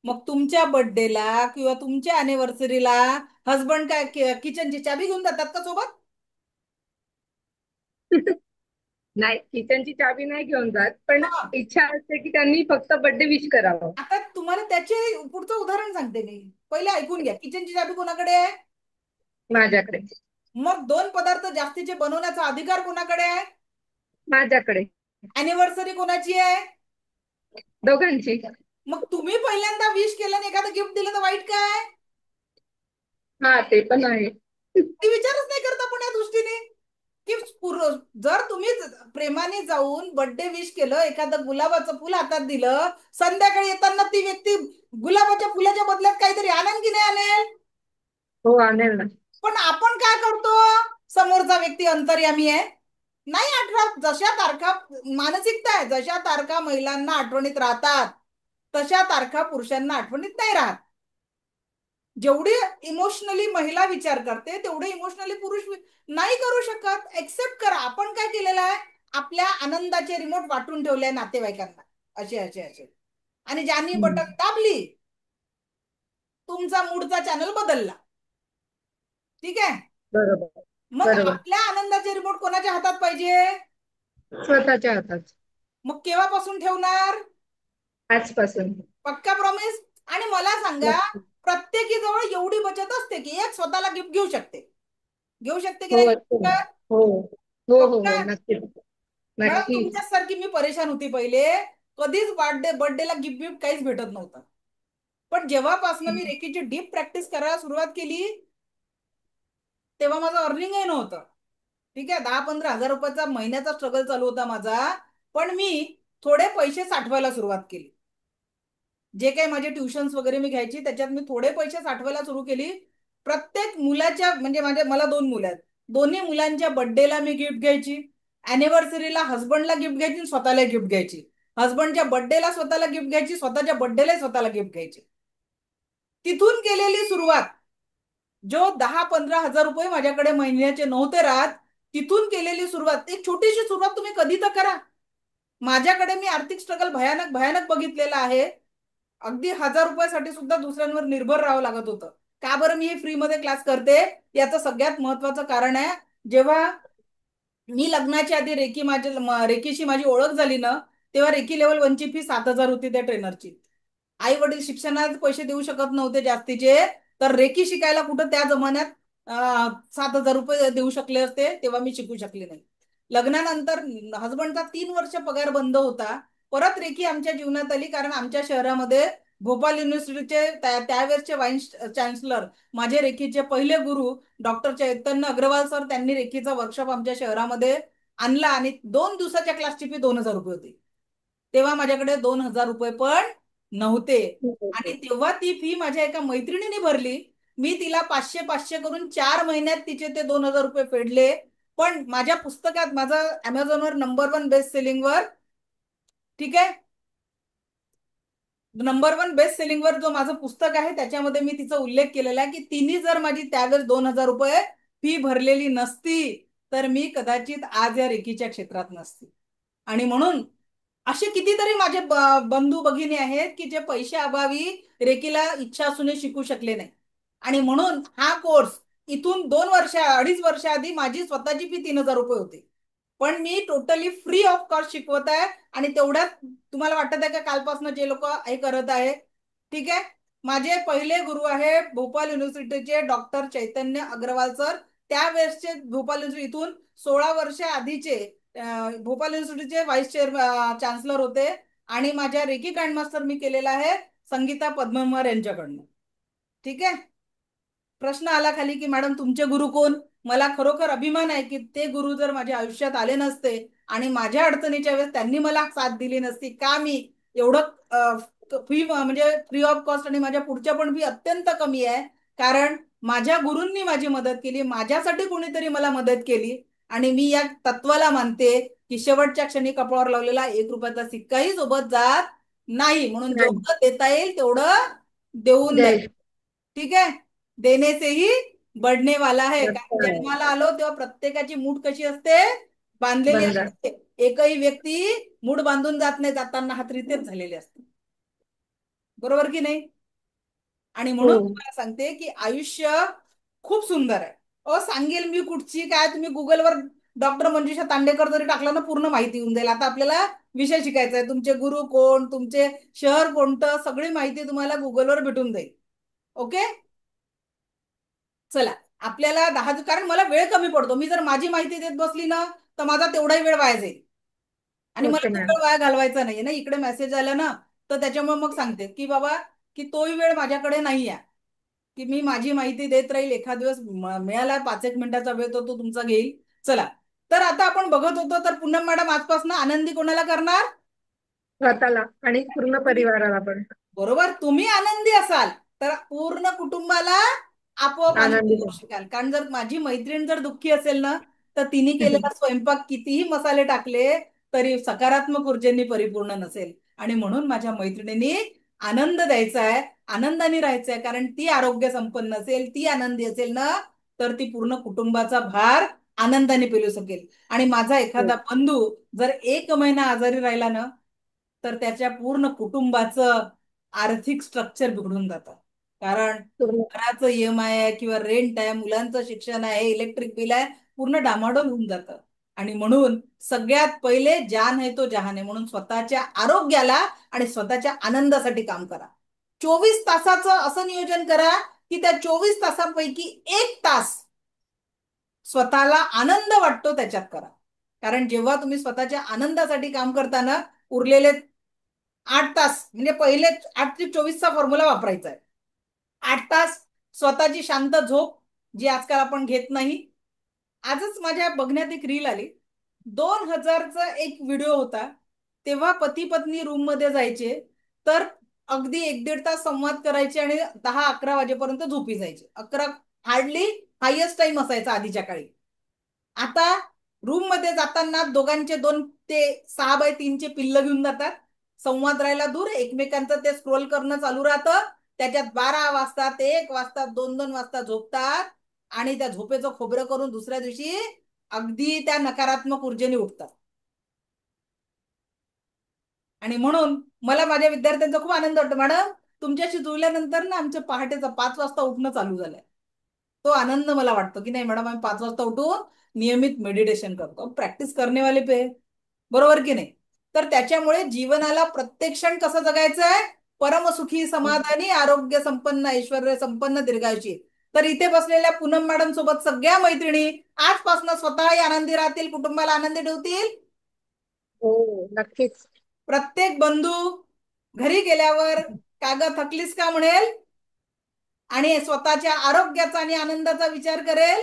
मग तुमच्या बर्थडेला किंवा तुमच्या अॅनिव्हर्सरीला हसबंड काय किचनची चाबी घेऊन जातात का सोबत? नाही, किचनची चाबी नाही घेऊन जात, पण हा. इच्छा असते की त्यांनी फक्त बर्थडे विश करावं. आता तुम्हाला त्याचे पुढचं उदाहरण सांगते मी. पहिले ऐकून घ्या, किचनची चाबी कोणाकडे आहे? माझ्याकडे. मग 2 पदार्थ जास्तीचे बनवण्याचा अधिकार कोणाकडे आहे? माझ्याकडे. अॅनिव्हर्सरी कोणाची आहे? दोघांची. मग तुम्ही पहिल्यांदा विश केलं आणि एखादं गिफ्ट दिलं तर वाईट काय? हा, ते पण आहे. ती विचारच नाही करत आपण या दृष्टीने की जर तुम्ही प्रेमाने जाऊन बर्थडे विश केलं, एखादं गुलाबाचं फुल हातात दिलं, संध्याकाळी येताना ती व्यक्ती गुलाबाच्या फुलाच्या बदल्यात काहीतरी आणेल की नाही आणेल? हो, आणेल ना. पण आपण काय करतो? समोरचा व्यक्ती अंतर्यामी आहे, नाही आठवत. जशा तारखा, मानसिकता आहे, जशा तारखा महिलांना आठवणीत राहतात तशा तारखा पुरुषांना आठवणीत नाही राहत. जेवढी इमोशनली महिला विचार करते तेवढे इमोशनली पुरुष नाही करू शकत. एक्सेप्ट करा, आपण काय केलेलं आहे, आपल्या आनंदाचे रिमोट वाटून ठेवले नातेवाईकांना, असे असे असे, आणि ज्यांनी बटन दाबली तुमचा मूडचा चॅनल बदलला. ठीक आहे? बरोबर. मग बरोबर. आपल्या आनंदाचे रिमोट कोणाच्या हातात पाहिजे? स्वतःच्या हातात. मग केव्हापासून ठेवणार? आजपासून. पक्का प्रॉमिस? आणि मला सांगा, नक्की. प्रत्येकी जवळ एवढी बचत असते की एक स्वतःला गिफ्ट घेऊ शकते. घेऊ शकते की हो, नाही? असते ना. हो. हो, हो, हो, पक्का? नक्कीच. मॅडम नक्कीच. तुमच्यासारखी मी परेशान होती पहिले. कधीच बर्थडेला गिफ्ट बिफ्ट काहीच भेटत नव्हतं. पण जेव्हापासून मी रेकीची डीप प्रॅक्टिस करायला सुरुवात केली तेव्हा माझं अर्निंगही नव्हतं. ठीक आहे, 10-15 हजार रुपयाचा महिन्याचा स्ट्रगल चालू होता माझा. पण मी थोडे पैसे साठवायला सुरुवात केली. जे काही माझे ट्युशन्स वगैरे मी घ्यायची त्याच्यात मी थोडे पैसे साठवायला सुरू केली. प्रत्येक मुलाच्या म्हणजे मला 2 मुलं आहेत, दोन्ही मुलांच्या बर्थडेला मी गिफ्ट घ्यायची, अॅनिव्हर्सरीला हस्बंडला गिफ्ट घ्यायची आणि स्वतःला गिफ्ट घ्यायची. हस्बंडच्या बर्थडेला स्वतःला गिफ्ट घ्यायची, स्वतःच्या बर्थडेला स्वतःला गिफ्ट घ्यायची. तिथून केलेली सुरुवात, जो 10-15 हजार रुपये माझ्याकडे महिन्याचे नव्हते राहत, तिथून केलेली सुरुवात, एक छोटीशी सुरुवात तुम्ही कधी तर करा. माझ्याकडे मी आर्थिक स्ट्रगल भयानक भयानक बघितलेला आहे. अगदी 1000 रुपयासाठी सुद्धा दुसऱ्यांवर निर्भर राहावं लागत होतं. का बरं मी हे फ्रीमध्ये क्लास करते? याचं सगळ्यात महत्वाचं कारण आहे, जेव्हा मी लग्नाच्या आधी रेकीशी माझी ओळख झाली ना, तेव्हा रेकी लेवल 1ची फी 7,000 होती त्या ट्रेनरची. आई वडील शिक्षणात पैसे देऊ शकत नव्हते जास्तीचे, तर रेकी शिकायला कुठं त्या जमान्यात 7,000 रुपये देऊ शकले असते, तेव्हा मी शिकू शकले नाही. लग्नानंतर हसबंडचा 3 वर्ष पगार बंद होता. परत रेकी आमच्या जीवनात आली, कारण आमच्या शहरामध्ये भोपाळ युनिव्हर्सिटीचे त्यावेळेसचे वाईस चान्सलर, माझे रेकीचे पहिले गुरु डॉक्टर चैतन्य अग्रवाल सर, त्यांनी रेकीचा वर्कशॉप आमच्या शहरामध्ये आणला आणि 2 दिवसाच्या क्लासची फी 2,000 रुपये होती. तेव्हा माझ्याकडे 2,000 रुपये पण नव्हते. आणि तेव्हा ती फी माझ्या एका मैत्रिणीने भरली. मी तिला 500-500 करून 4 महिन्यात तिचे ते 2,000 रुपये फेडले. पण माझ्या पुस्तकात, माझा अमेझॉनवर नंबर 1 बेस्ट सेलिंगवर, ठीक आहे, नंबर 1 बेस्ट सेलिंगवर जो माझं पुस्तक आहे त्याच्यामध्ये मी तिचा उल्लेख केलेला आहे की तिने जर माझी त्यावेळेस 2,000 रुपये फी भरलेली नसती तर मी कदाचित आज या रेकीच्या क्षेत्रात नसती. आणि म्हणून असे कितीतरी माझे बंधू भगिनी आहेत की जे पैशाअभावी रेकीला इच्छा असूनही शिकू शकले नाही. आणि म्हणून हा कोर्स इथून 2-2.5 वर्ष आधी माझी स्वतःची फी 3,000 रुपये होती. पण मी टोटली फ्री ऑफ कॉस्ट शिकवत आहे. आणि तेवढ्यात तुम्हाला वाटत आहे का कालपासून जे लोक हे करत आहे? ठीक आहे, माझे पहिले गुरु आहे भोपाळ युनिव्हर्सिटीचे डॉक्टर चैतन्य अग्रवाल सर. त्यावेळेसचे भोपाळ युनिव्हर्सिटी इथून 16 वर्ष आधीचे भोपाळ युनिव्हर्सिटीचे व्हाईस चान्सलर होते. आणि माझ्या रेकी ग्रँडमास्टर मी केलेला आहे संगीता पद्मकुमार यांच्याकडनं. ठीक आहे, प्रश्न आला खाली की मॅडम तुमचे गुरु कोण? मला खरोखर अभिमान आहे की ते गुरु जर माझ्या आयुष्यात आले नसते आणि माझ्या अडचणीच्या वेळेस त्यांनी मला साथ दिली नसती, का मी एवढं फी म्हणजे फ्री ऑफ कॉस्ट, आणि माझ्या पुढच्या पण फी अत्यंत कमी आहे, कारण माझ्या गुरूंनी माझी मदत केली, माझ्यासाठी कोणीतरी मला मदत केली. आणि मी या तत्वाला मानते की शेवटच्या क्षणी कपाळावर लावलेला 1 रुपयाचा सिक्काही सोबत जात नाही. म्हणून जेवढं देता येईल तेवढं देऊन द्या. ठीक आहे, देने से ही बढ़ने वाला है. कारण जन्माला आलो तेव्हा प्रत्येकाची मूठ कशी असते? बांधलेली असते. एकही व्यक्ती मूठ बांधून जात नाही, जाताना हातरीतेच झालेले असते. बरोबर की नाही? आणि म्हणून तुम्हाला सांगते की आयुष्य खूप सुंदर आहे. सांगेल मी कुठची काय, तुम्ही गुगलवर डॉक्टर मंजुषा तांडेकर जरी टाकलं ना पूर्ण माहिती येऊन जाईल. आता आपल्याला विषय शिकायचा आहे, तुमचे गुरु कोण, तुमचे शहर कोणतं, सगळी माहिती तुम्हाला गुगलवर भेटून जाईल. ओके, चला आपल्याला कारण मला वेळ कमी पडतो. मी जर माझी माहिती देत बसली ना तर माझा तेवढाही वेळ वाया जाईल आणि मला तो वेळ वाया घालवायचा नाहीये ना. इकडे मेसेज आला ना तर त्याच्यामुळे मग सांगते की बाबा की तोही वेळ माझ्याकडे नाही आहे की मी माझी माहिती देत राहील. एखाद दिवस मिळाला 5-1 मिनिटाचा वेळ तो तुमचा घेईल. चला, तर आता आपण बघत होतो तर पूनम मॅडम आजपासून आनंदी कोणाला करणार? स्वतःला आणि पूर्ण परिवाराला पण. बरोबर, तुम्ही आनंदी असाल तर पूर्ण कुटुंबाला आपोआप आनंदी करू शकाल. कारण जर माझी मैत्रीण जर दुःखी असेल ना तर तिने केलेला स्वयंपाक कितीही मसाले टाकले तरी सकारात्मक ऊर्जेने परिपूर्ण नसेल. आणि म्हणून माझ्या मैत्रिणींनी आनंद द्यायचा आहे, आनंदाने राहायचं आहे. कारण ती आरोग्य संपन्न असेल, ती आनंदी असेल ना तर ती पूर्ण कुटुंबाचा भार आनंदाने पेलू शकेल. आणि माझा एखादा बंधू जर 1 महिना आजारी राहिला ना तर त्याच्या पूर्ण कुटुंबाचं आर्थिक स्ट्रक्चर बिघडून जातं. कारण घराचं EMI आहे किंवा रेंट आहे, मुलांचं शिक्षण आहे, इलेक्ट्रिक बिल आहे, पूर्ण डामाडोल होऊन जातं. आणि म्हणून सगळ्यात पहिले जान है तो जहान है. म्हणून स्वतःच्या आरोग्याला आणि स्वतःच्या आनंदासाठी काम करा. 24 तासाचं असं नियोजन करा की त्या 24 तासांपैकी 1 तास स्वतःला आनंद वाटतो त्याच्यात करा. कारण जेव्हा तुम्ही स्वतःच्या आनंदासाठी काम करताना उरलेले 8 तास म्हणजे पहिले 8 ते 24चा फॉर्म्युला वापरायचा आहे. 8 तास स्वतःची शांत झोप, जी आजकाल आपण घेत नाही. आजच माझ्या बघण्यात एक रील आली. 2000चा एक व्हिडिओ होता. तेव्हा पती पत्नी रूम मध्ये जायचे, तर अगदी 1-1.5 तास संवाद करायचे आणि 10-11 वाजेपर्यंत झोपी जायचे. 11 हार्डली हायएस्ट टाइम असायचा आधीच्या काळी. आता रूम मध्ये जाताना दोघांचे 2 ते 6x3चे पिल्ल घेऊन जातात. संवाद राहायला दूर, एकमेकांचं ते स्क्रोल करणं चालू राहतं. त्याच्यात 12 वाजतात, 1 वाजतात, 2-2 वाजता झोपतात आणि त्या झोपेचं खोबरं करून दुसऱ्या दिवशी अगदी त्या नकारात्मक ऊर्जेने उठतात. आणि म्हणून मला माझ्या विद्यार्थ्यांचा खूप आनंद वाटतो, मॅडम तुमच्याशी जुळल्यानंतर ना आमचं पहाटेचं 5 वाजता उठणं चालू झालंय. तो आनंद मला वाटतो की नाही मॅडम, आम्ही 5 वाजता उठून नियमित मेडिटेशन करतो. प्रॅक्टिस करणे वाले पे, बरोबर की नाही? तर त्याच्यामुळे जीवनाला प्रत्येक क्षण कसं जगायचं आहे? परमसुखी, समाधानी, आरोग्य संपन्न, ऐश्वर्य संपन्न, दीर्घायुषी. तर इथे बसलेल्या पूनम मॅडम सोबत सगळ्या मैत्रिणी आजपासून स्वतःही आनंदी राहतील, कुटुंबाला आनंदी ठेवतील. हो, नक्कीच. प्रत्येक बंधू घरी गेल्यावर काग थकलीस का म्हणेल आणि स्वतःच्या आरोग्याचा आणि आनंदाचा विचार करेल.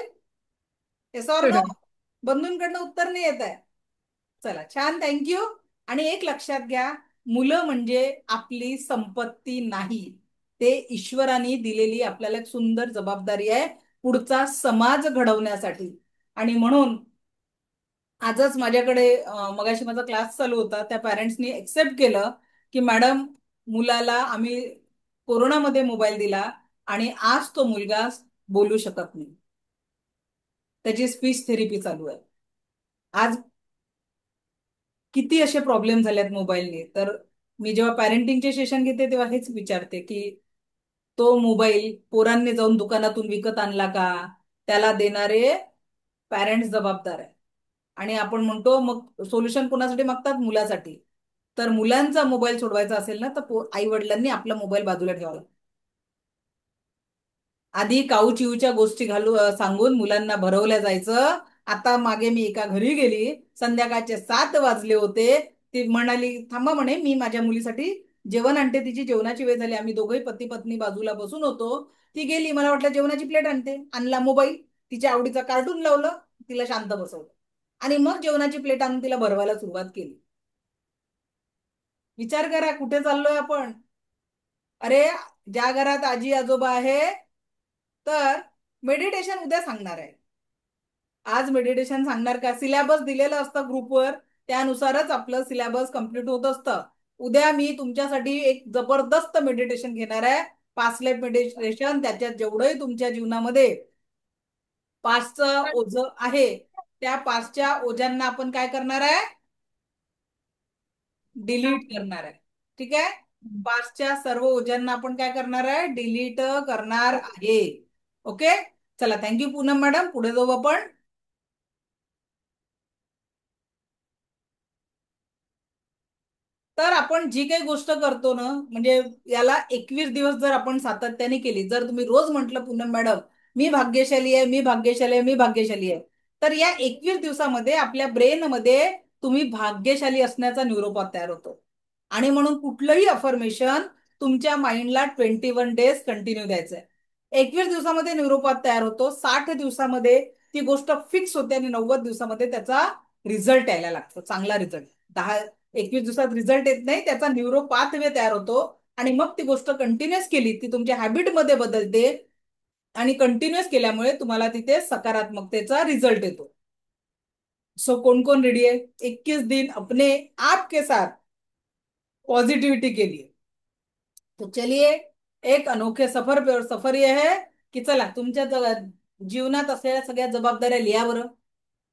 Yes or no? बंधूंकडनं उत्तर नाही येत आहे. चला छान, थँक्यू. आणि एक लक्षात घ्या, मुलं म्हणजे आपली संपत्ती नाही, ते ईश्वराने दिलेली आपल्याला एक सुंदर जबाबदारी आहे पुढचा समाज घडवण्यासाठी. आणि म्हणून आजच माझ्याकडे मगाशी माझा क्लास चालू होता, त्या पॅरेंट्सनी एक्सेप्ट केलं की मॅडम मुलाला आम्ही कोरोनामध्ये मोबाईल दिला आणि आज तो मुलगा बोलू शकत नाही, त्याची स्पीच थेरपी चालू आहे. आज किती असे प्रॉब्लेम झालेत मोबाईलने. तर मी जेव्हा पॅरेंटिंगचे सेशन घेते तेव्हा हेच विचारते की तो मोबाईल पोरांनी जाऊन दुकानातून विकत आणला का? त्याला देणारे पॅरेंट्स जबाबदार आहे. आणि आपण म्हणतो मग सोल्युशन कोणासाठी मागतात? मुलासाठी. तर मुलांचा मोबाईल सोडवायचा असेल ना, तर आई वडिलांनी आपला मोबाईल बाजूला ठेवावा. आधी काऊ चिऊच्या गोष्टी सांगून मुलांना भरवल्या जायचं. आता मागे मी एका घरी गेली, संध्याकाळचे 7 वाजले होते. ती म्हणाली थांबा म्हणे, मी माझ्या मुलीसाठी जेवण आणते. तिची जेवणाची वेळ झाली. आम्ही दोघंही पती पत्नी बाजूला बसून होतो. ती गेली, मला वाटलं जेवणाची प्लेट आणते. आणला मोबाईल, तिच्या आवडीचा कार्टून लावलं, तिला शांत बसवलं आणि मग जेवणाची प्लेट आणून तिला भरवायला सुरुवात केली. विचार करा कुठे चाललोय आपण. अरे, ज्या घरात आजी आजोबा आहे, तर मेडिटेशन उद्या सांगणार आहे. आज मेडिटेशन सांगणार का? सिलेबस दिलेलं असतं ग्रुपवर, त्यानुसारच आपलं सिलेबस कम्प्लीट होत असतं. उद्या मी तुमच्यासाठी एक जबरदस्त मेडिटेशन घेणार आहे, 5 स्टेप मेडिटेशन. त्याच्यात जेवढंही तुमच्या जीवनामध्ये 5चं ओझ आहे, त्या 5च्या ओझ्यांना आपण काय करणार आहे? डिलीट करणार आहे. ठीक आहे? 5च्या सर्व ओझ्यांना आपण काय करणार आहे? डिलीट करणार आहे. ओके, चला थँक्यू पूनम मॅडम. पुढे जाऊ आपण. तर आपण जी काही गोष्ट करतो ना, म्हणजे याला 21 दिवस जर आपण सातत्याने केली, जर तुम्ही रोज म्हटलं पूनम मॅडम मी भाग्यशाली आहे, मी भाग्यशाली आहे, मी भाग्यशाली आहे, तर या 21 दिवसामध्ये आपल्या ब्रेनमध्ये तुम्ही भाग्यशाली असण्याचा न्यूरोपाथ तयार होतो. आणि म्हणून कुठलंही अफर्मेशन तुमच्या माइंडला 21 डेज कंटिन्यू द्यायचंय. 21 दिवसामध्ये न्यूरोपाथ तयार होतो, 60 दिवसामध्ये ती गोष्ट फिक्स होते आणि 90 दिवसामध्ये त्याचा रिझल्ट यायला लागतो, चांगला रिझल्ट. 21 दिवसात रिझल्ट येत नाही, त्याचा न्यूरो पाथवे तयार होतो. आणि मग ती गोष्ट कंटिन्युअस केली, ती तुमच्या हॅबिटमध्ये बदलते आणि कंटिन्युअस केल्यामुळे तुम्हाला तिथे सकारात्मकतेचा रिझल्ट येतो. सो कोण कोण रेडी आहे? 21 दिन अपने आप के साथ पॉझिटिव्हिटी के लिए. तो चलिए, एक अनोखे सफर पे, और सफर ये है की चला तुमच्या जीवनात असलेल्या सगळ्या जबाबदाऱ्या लिहा बरं.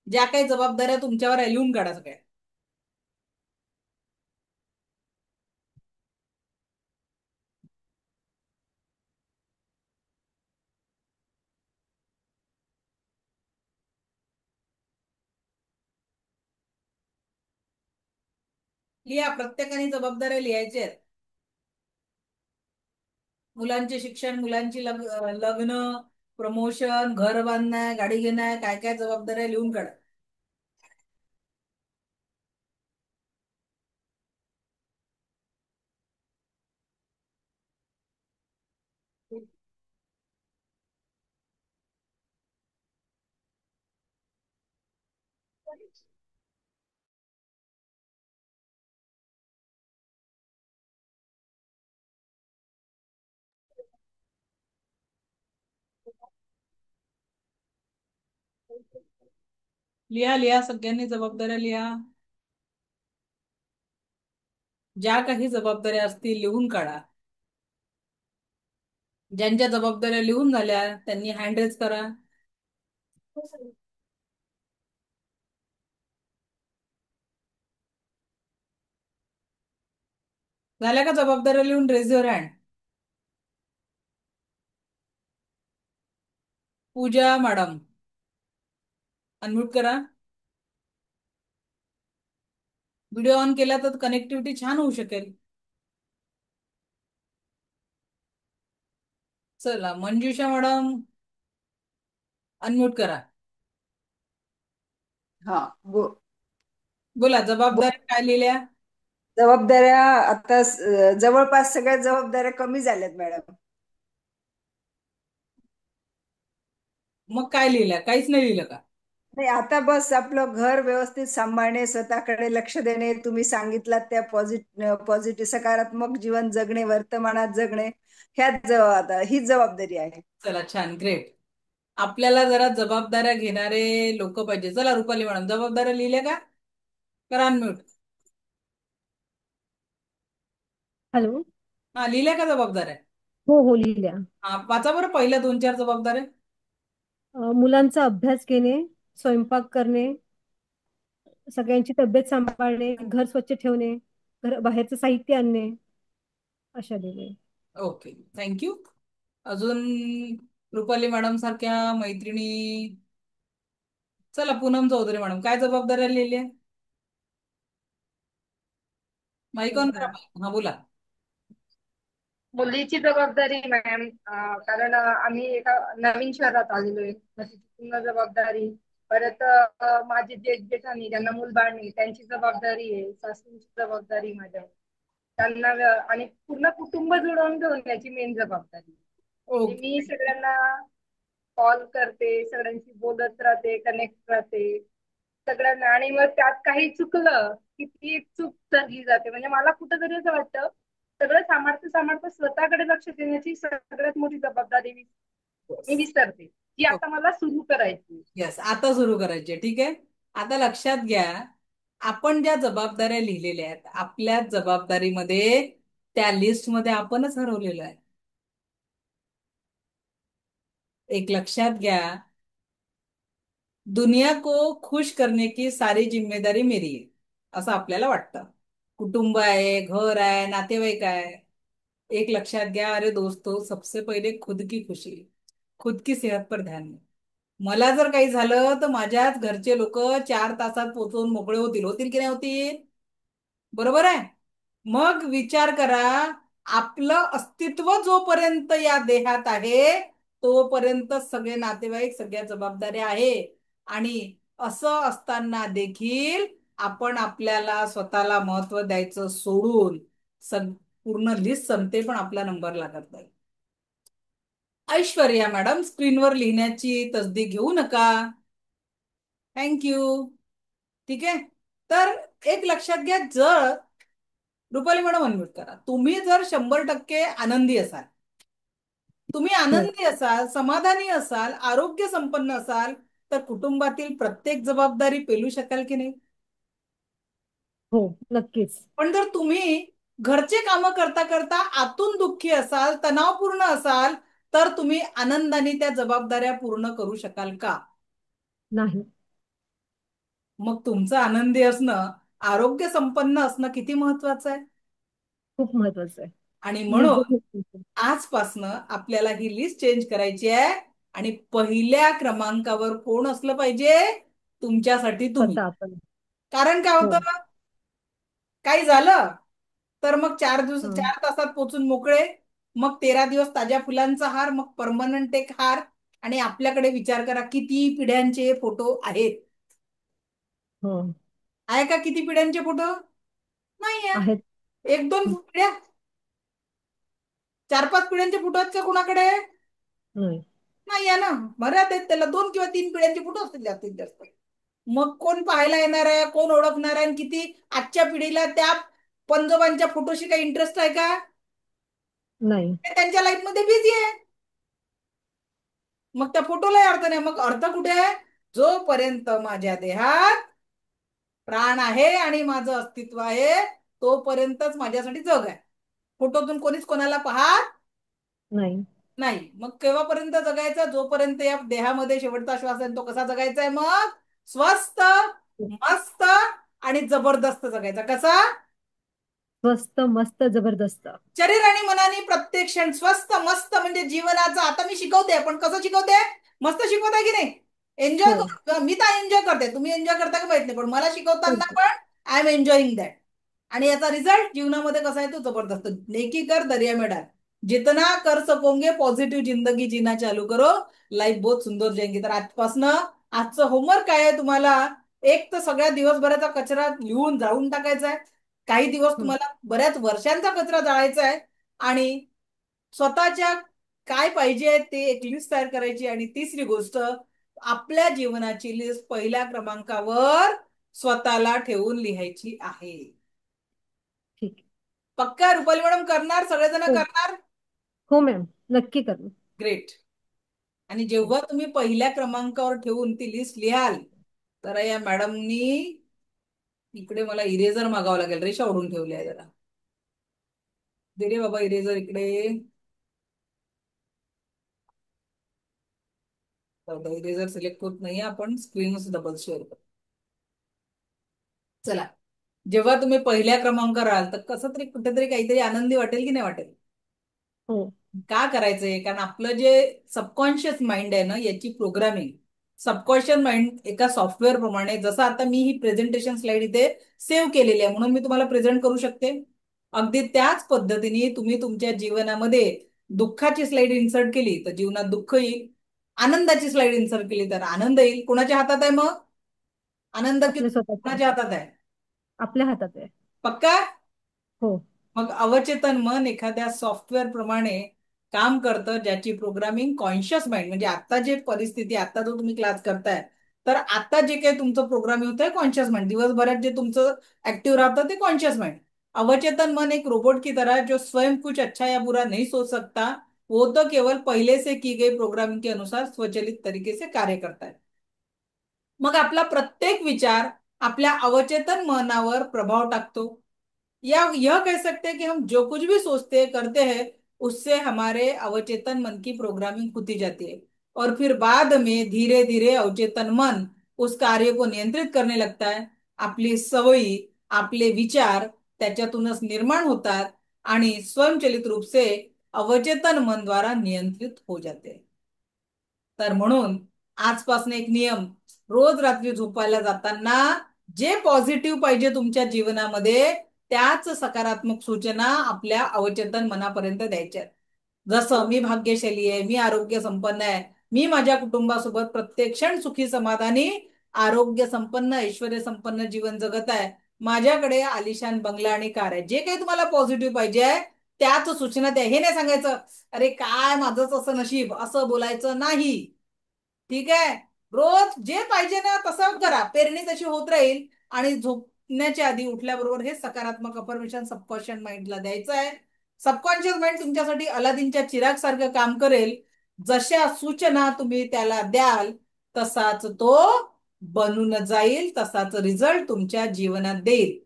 ज्या काही जबाबदाऱ्या तुमच्यावर आहे, लिहून काढा सगळ्या. लिहा, प्रत्येकाने जबाबदाऱ्या लिहायच्या आहेत. मुलांचे शिक्षण, मुलांची लग्न, प्रमोशन, घर बांधणं, गाडी घेणं, काय काय जबाबदाऱ्या लिहून काढा. लिहा लिहा, सगळ्यांनी जबाबदाऱ्या लिहा. ज्या काही जबाबदाऱ्या असतील लिहून काढा. ज्यांच्या जबाबदाऱ्या लिहून झाल्या त्यांनी हँड रेज करा. झाल्या का जबाबदाऱ्या लिहून? Raise your hand. Pooja madam unmute करा. व्हिडिओ ऑन केला तर कनेक्टिव्हिटी छान होऊ शकेल. चला मंजुषा मॅडम अनम्यूट करा. हा बोला, जबाबदाऱ्या काय लिहिल्या? जबाबदाऱ्या आता जवळपास सगळ्या जबाबदाऱ्या कमी झाल्यात मॅडम. मग काय लिहिल्या? काहीच नाही लिहिलं का? नाही, आता बस आपलं घर व्यवस्थित सांभाळणे, स्वतःकडे लक्ष देणे, तुम्ही सांगितलात त्या पॉझिटिव्ह सकारात्मक जीवन जगणे, वर्तमानात जगणे, आता हीच जबाबदारी आहे. चला छान, ग्रेट. आपल्याला जरा जबाबदाऱ्या घेणारे लोक पाहिजे. चला रुपाली मॅडम, जबाबदाऱ्या लिहिल्या का? करा अनम्यूट. हॅलो. हा, लिहिल्या का जबाबदाऱ्या? हो हो, लिहिल्या. हा, वाचा बरं पहिल्या 2-4 जबाबदाऱ्या. मुलांचा अभ्यास घेणे, स्वयंपाक करणे, सगळ्यांची तब्येत सांभाळणे, घर स्वच्छ ठेवणे, बाहेरचं साहित्य आणणे, अशा दिले. Okay, thank you. अजून रुपाली मॅडम सारख्या मैत्रिणी. चला पूनम चौधरी मॅडम, काय जबाबदाऱ्या लिहिल्या? माईक ऑन करा. हा बोला. मुलीची जबाबदारी मॅम, कारण आम्ही एका नवीन शहरात आलेलो आहे, मग तिची पूर्ण जबाबदारी. परत माझे जेठ जेठानी ज्यांना मूलबाळ नाही त्यांची जबाबदारी आहे, सासूंची जबाबदारी माझ्या, त्यांना आणि पूर्ण कुटुंब जुळवून घेऊन याची मेन जबाबदारी. म्हणजे ओके. मी सगळ्यांना कॉल करते, सगळ्यांशी बोलत राहते, कनेक्ट राहते सगळ्यांना. आणि मग त्यात काही चुकलं की ती एक चूक धरली जाते. म्हणजे मला कुठंतरी असं वाटतं सगळं सांभाळतं सांभाळतं स्वतःकडे लक्ष देण्याची सगळ्यात मोठी जबाबदारी मी विसरते, जी आता मला सुरू करायची. येस, आता सुरू करायचे. ठीक आहे, आता लक्षात घ्या, आपण ज्या जबाबदाऱ्या लिहिलेल्या आहेत आपल्या जबाबदारीमध्ये, त्या लिस्टमध्ये आपणच हरवलेलो आहे. एक लक्षात घ्या, दुनिया को खुश करने की सारी जिम्मेदारी मेरी आहे असं आपल्याला वाटतं. कुटुंब आहे, घर आहे, नातेवाईक आहे. एक लक्षात घ्या, अरे दोस्तों, सबसे पहिले खुद की खुशी, खुद की सेहत पर ध्यान दे. मला जर काही झालं तर माझ्याच घरचे लोक 4 तासात पोहोचून मोकळे होतील. होतील की नाही होतील? बरोबर आहे. मग विचार करा, आपलं अस्तित्व जोपर्यंत या देहात आहे तोपर्यंत सगळे नातेवाईक, सगळ्या जबाबदाऱ्या आहे. आणि असं असताना देखील आपण आपल्याला स्वतःला महत्व द्यायचं सोडून पूर्ण लिस्ट संपते पण आपला नंबर लागत नाही. ऐश्वर्या मॅडम, स्क्रीनवर लिहिण्याची तसदी घेऊ नका. थँक्यू. ठीक आहे, तर एक लक्षात घ्या, जर रुपाली मॅडम अनम्यूट करा, तुम्ही जर 100% आनंदी असाल, तुम्ही हो आनंदी असाल, समाधानी असाल, आरोग्य संपन्न असाल, तर कुटुंबातील प्रत्येक जबाबदारी पेलू शकाल की नाही? हो, नक्कीच. पण जर तुम्ही घरचे कामं करता करता आतून दुःखी असाल, तणावपूर्ण असाल, तर तुम्ही आनंदाने त्या जबाबदाऱ्या पूर्ण करू शकाल का? नाही. मग तुमचं आनंदी असणं, आरोग्य संपन्न असणं किती महत्वाचं आहे. खूप महत्वाचं आहे. आणि मूलभूत म्हणून महत्त्वाचं आहे. आजपासनं आपल्याला ही लिस्ट चेंज करायची आहे. आणि पहिल्या क्रमांकावर कोण असलं पाहिजे? तुमच्यासाठी तुम्ही. स्वतः आपण. कारण काय हो. होतं, काही झालं तर मग 4 हं. तासात पोचून मोकळे, मग 13 दिवस ताज्या फुलांचा हार, मग परमनंट एक हार. आणि आपल्याकडे विचार करा किती पिढ्यांचे फोटो आहेत. हं. आहे का किती पिढ्यांचे फोटो? नाही आहे. आहेत. 1-2 हं. पिढ्या, 4-5 पिढ्यांचे फोटो आहेत का कुणाकडे? नाही. नाही आहे ना. मर्यादित त्याला 2 किंवा 3 पिढ्यांचे फोटो असतील जास्तीत जास्त. मग कोण पाहायला येणार आहे, कोण ओळखणार आहे, आणि किती आजच्या पिढीला त्या पंजोबांच्या फोटोशी काही इंटरेस्ट आहे का? नाही. ते त्यांच्या लाईफ मध्ये बिझी आहे. मग त्या फोटोलाही अर्थ नाही. मग अर्थ कुठे आहे? जोपर्यंत माझ्या देहात प्राण आहे आणि माझं अस्तित्व आहे तोपर्यंतच माझ्यासाठी जग आहे. फोटोतून कोणीच कोणाला पाहत नाही. नाही. मग केव्हापर्यंत जगायचं? जोपर्यंत या देहामध्ये शेवटचा श्वास आहे तो कसा जगायचा आहे? मग स्वस्त, मस्त आणि जबरदस्त जगायचा. कसा? स्वस्त मस्त जबरदस्त. शरीर आणि मनाने प्रत्येक क्षण स्वस्त मस्त, म्हणजे जीवनाचा. आता मी शिकवते, पण कसं शिकवते? मस्त शिकवते की नाही? एन्जॉय हो. करतो मी, तर एन्जॉय करते. तुम्ही एन्जॉय करता का माहित नाही, पण मला शिकवताना करतो. पण आय एम एन्जॉईंग दॅट. आणि याचा रिझल्ट जीवनामध्ये कसा आहे? तो जबरदस्त. नेकी कर दरिया में डाल, जितना कर सकोगे पॉझिटिव्ह जिंदगी जीना चालू करो, लाईफ बहुत सुंदर जाएंगी. तर आजपासनं आजचं होमवर्क काय आहे तुम्हाला? एक तर सगळ्या दिवसभराचा कचरा लिहून जाळून टाकायचा आहे. काही दिवस हं. तुम्हाला बऱ्याच वर्षांचा कचरा जाळायचा आहे. आणि स्वतःच्या काय पाहिजे ते एक लिस्ट तयार करायची. आणि तिसरी गोष्ट, आपल्या जीवनाची लिस्ट पहिल्या क्रमांकावर स्वतःला ठेवून लिहायची आहे. ठीक आहे. पक्का रुपाली मॅडम करणार? सगळेजण हो. करणार? हो मॅम, नक्की करू. ग्रेट. आणि जेव्हा तुम्ही पहिल्या क्रमांकावर ठेवून ती लिस्ट लिहाल, तर या मॅडमनी इकडे मला इरेजर मागावं लागेल, रेषा ओढून ठेवली आहे जरा. दे रे बाबा इरेजर इकडे. इरेजर सिलेक्ट होत नाही, आपण स्क्रीनच डबल शेअर करू. चला, जेव्हा तुम्ही पहिल्या क्रमांकावर आहाल तर कसं तरी कुठेतरी काहीतरी आनंदी वाटेल की नाही वाटेल? हो. का करायचंय? कारण आपलं जे सबकॉन्शियस माइंड आहे ना, याची प्रोग्रामिंग, सबकॉन्शियस माइंड एका सॉफ्टवेअर प्रमाणे, जसं आता मी ही प्रेझेंटेशन स्लाइड इथे सेव्ह केलेली आहे म्हणून मी तुम्हाला प्रेझेंट करू शकते, अगदी त्याच पद्धतीने तुम्ही तुमच्या जीवनामध्ये दुःखाची स्लाइड इन्सर्ट केली तर जीवनात दुःख येईल, आनंदाची स्लाइड इन्सर्ट केली तर आनंद येईल. कोणाच्या हातात आहे मग आनंद, की आपल्या स्वतःच्या कोणाच्या हातात आहे? आपल्या हातात आहे. पक्का? हो. मग अवचेतन मन एखाद्या सॉफ्टवेअर प्रमाणे काम करतं, ज्याची प्रोग्रामिंग कॉन्शियस माइंड, म्हणजे आता जे परिस्थिती, आता जो तुम्ही क्लास करताय, तर आता जे काही तुमचं प्रोग्रामिंग होतंय कॉन्शियस माइंड, दिवसभरात जे तुमचं ऍक्टिव्ह राहतं ते कॉन्शियस माइंड. अवचेतन मन एक रोबोट की तरह जो स्वयं कुछ अच्छा या बुरा नहीं सोच सकता, वो तो केवल पहले से की गई प्रोग्रामिंग के अनुसार स्वचलित तरीके से कार्य करता है. मग आपला प्रत्येक विचार आपल्या अवचेतन मनावर प्रभाव टाकतो. या यह कह सकते हैं कि हम जो कुछ भी सोचते करते हैं उससे हमारे अवचेतन मन की प्रोग्रामिंग होती जाती है, और फिर बाद में धीरे धीरे अवचेतन मन उस कार्य को नियंत्रित करने लगता है. आपली सवयी, आपले विचार त्याच्यातूनच निर्माण होतात आणि स्वयंचलित रूप से अवचेतन मन द्वारा नियंत्रित हो जाते हैं. तर म्हणून आजपासून एक नियम, रोज रात्री झोपायला जाताना जे पॉझिटिव्ह पाहिजे तुमच्या जीवनामध्ये त्याच सकारात्मक सूचना आपल्या अवचेतन मनापर्यंत द्यायच्या. जसं मी भाग्यशाली आहे, मी आरोग्य संपन्न आहे, मी माझ्या कुटुंबासोबत प्रत्येक क्षण सुखी समाधानी आरोग्य संपन्न ऐश्वर्य संपन्न जीवन जगत आहे, माझ्याकडे आलिशान बंगला आणि कार आहे. जे काही तुम्हाला पॉझिटिव्ह पाहिजे आहे त्याच सूचना द्या. हे नाही सांगायचं अरे काय माझंच असं नशीब, असं बोलायचं नाही. ठीक आहे? रोज जे पाहिजे ना तसं करा, पेरणी तशी होत राहील. आणि झोपण्याच्या आधी उठल्याबरोबर हे सकारात्मक अफर्मेशन सबकॉन्शियस माइंडला द्यायचं आहे. सबकॉन्शियस माइंड तुमच्यासाठी अलादीनच्या चिराग सारखं काम करेल. जशा सूचना तुम्ही त्याला द्याल तसाच तो बनून जाईल, तसाच रिझल्ट तुमच्या जीवनात देईल.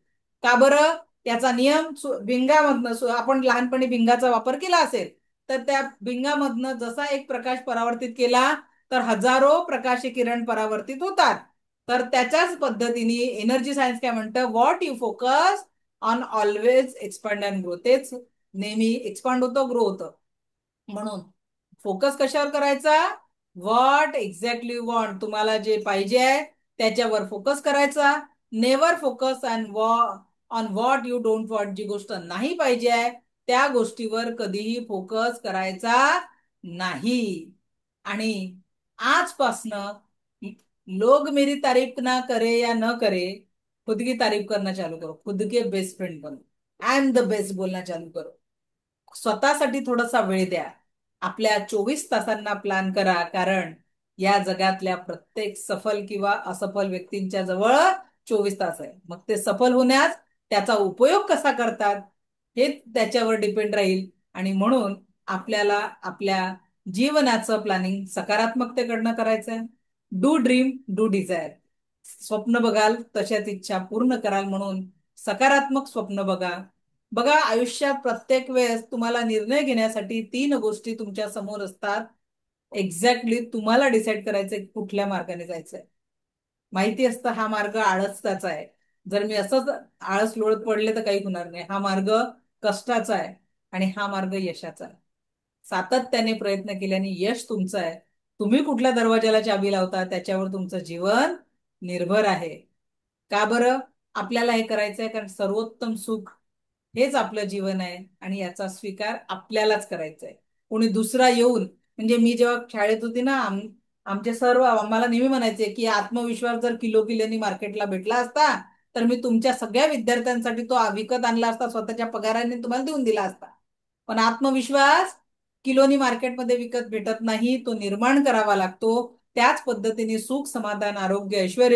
का बरं? त्याचा नियम भिंगामधनं, आपण लहानपणी भिंगाचा वापर केला असेल तर त्या भिंगामधनं जसा एक प्रकाश परावर्तित केला तर हजारो प्रकाश किरण परावर्तित होतात. तर त्याच्याच पद्धतीने एनर्जी सायन्स काय म्हणतं, what you focus on always expand and grow. तेच नेहमी एक्सपांड होतं, ग्रो होतं. म्हणून फोकस कशावर करायचा? व्हॉट एक्झॅक्टली यू वॉन्ट, तुम्हाला जे पाहिजे आहे त्याच्यावर फोकस करायचा. Never focus on what you don't want, जी गोष्ट नाही पाहिजे आहे त्या गोष्टीवर कधीही फोकस करायचा नाही. आणि आजपासनं लोग मेरी तारीफ ना करे या न करे, खुद की तारीफ करना चालू करो. खुद के बेस्ट फ्रेंड बनो, आय एम द बेस्ट बोलना चालू करो. स्वतःसाठी थोडासा वेळ द्या. आपल्या 24 तासांना प्लॅन करा, कारण या जगातल्या प्रत्येक सफल किंवा असफल व्यक्तींच्या जवळ 24 तास आहे. मग ते सफल होण्यास त्याचा उपयोग कसा करतात हे त्याच्यावर डिपेंड राहील. आणि म्हणून आपल्याला आपल्या जीवनाचं प्लॅनिंग सकारात्मकतेकडनं करायचं आहे. Do dream, do desire. स्वप्न बघाल तशाच इच्छा पूर्ण कराल, म्हणून सकारात्मक स्वप्न बघा. बघा, आयुष्यात प्रत्येक वेळेस तुम्हाला निर्णय घेण्यासाठी 3 गोष्टी तुमच्या समोर असतात. एक्झॅक्टली तुम्हाला डिसाईड करायचंय कुठल्या मार्गाने जायचंय. माहिती असतं हा मार्ग आळसाचा आहे. जर मी असंच आळस लोळत पडले तर काही होणार नाही. हा मार्ग कष्टाचा आहे आणि हा मार्ग यशाचा आहे. सातत्याने प्रयत्न केल्याने यश तुमचं आहे. तुम्ही कुठल्या दरवाजाला चाबी लावता त्याच्यावर तुमचं जीवन निर्भर आहे. का बरं आपल्याला हे करायचंय? कारण सर्वोत्तम सुख हेच आपलं जीवन आहे आणि याचा स्वीकार आपल्यालाच करायचा आहे. कोणी दुसरा येऊन, म्हणजे मी जेव्हा शाळेत होती ना, आमचे सर्व आम्हाला नेहमी म्हणायचे की आत्मविश्वास जर किलो किलोनी मार्केटला भेटला असता तर मी तुमच्या सगळ्या विद्यार्थ्यांसाठी तो विकत आणला असता, स्वतःच्या पगाराने तुम्हाला देऊन दिला असता. पण आत्मविश्वास किलोनी मार्केटमध्ये विकत भेटत नाही, तो निर्माण करावा लागतो. त्याच पद्धतीने सुख, समाधान, आरोग्य, ऐश्वर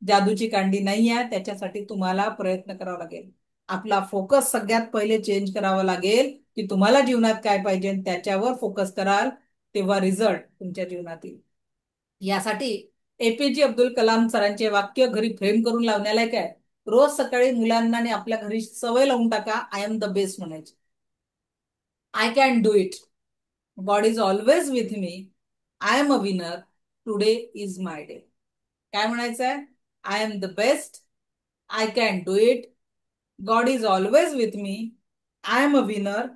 जादूची कांडी नाही आहे. त्याच्यासाठी तुम्हाला प्रयत्न करावा लागेल. आपला फोकस सगळ्यात पहिले चेंज करावा लागेल की तुम्हाला जीवनात काय पाहिजे त्याच्यावर फोकस कराल तेव्हा रिझल्ट तुमच्या जीवनात येईल. यासाठी एपीजे अब्दुल कलाम सरांचे वाक्य घरी फ्रेम करून लावण्याला काय, रोज सकाळी मुलांना आणि आपल्या घरी सवय लावून टाका, आय एम द बेस्ट म्हणायची. I can do it. God is always with me. I am a winner. Today is my day. काय म्हणायचंय? I am the best. I can do it. God is always with me. I am a winner.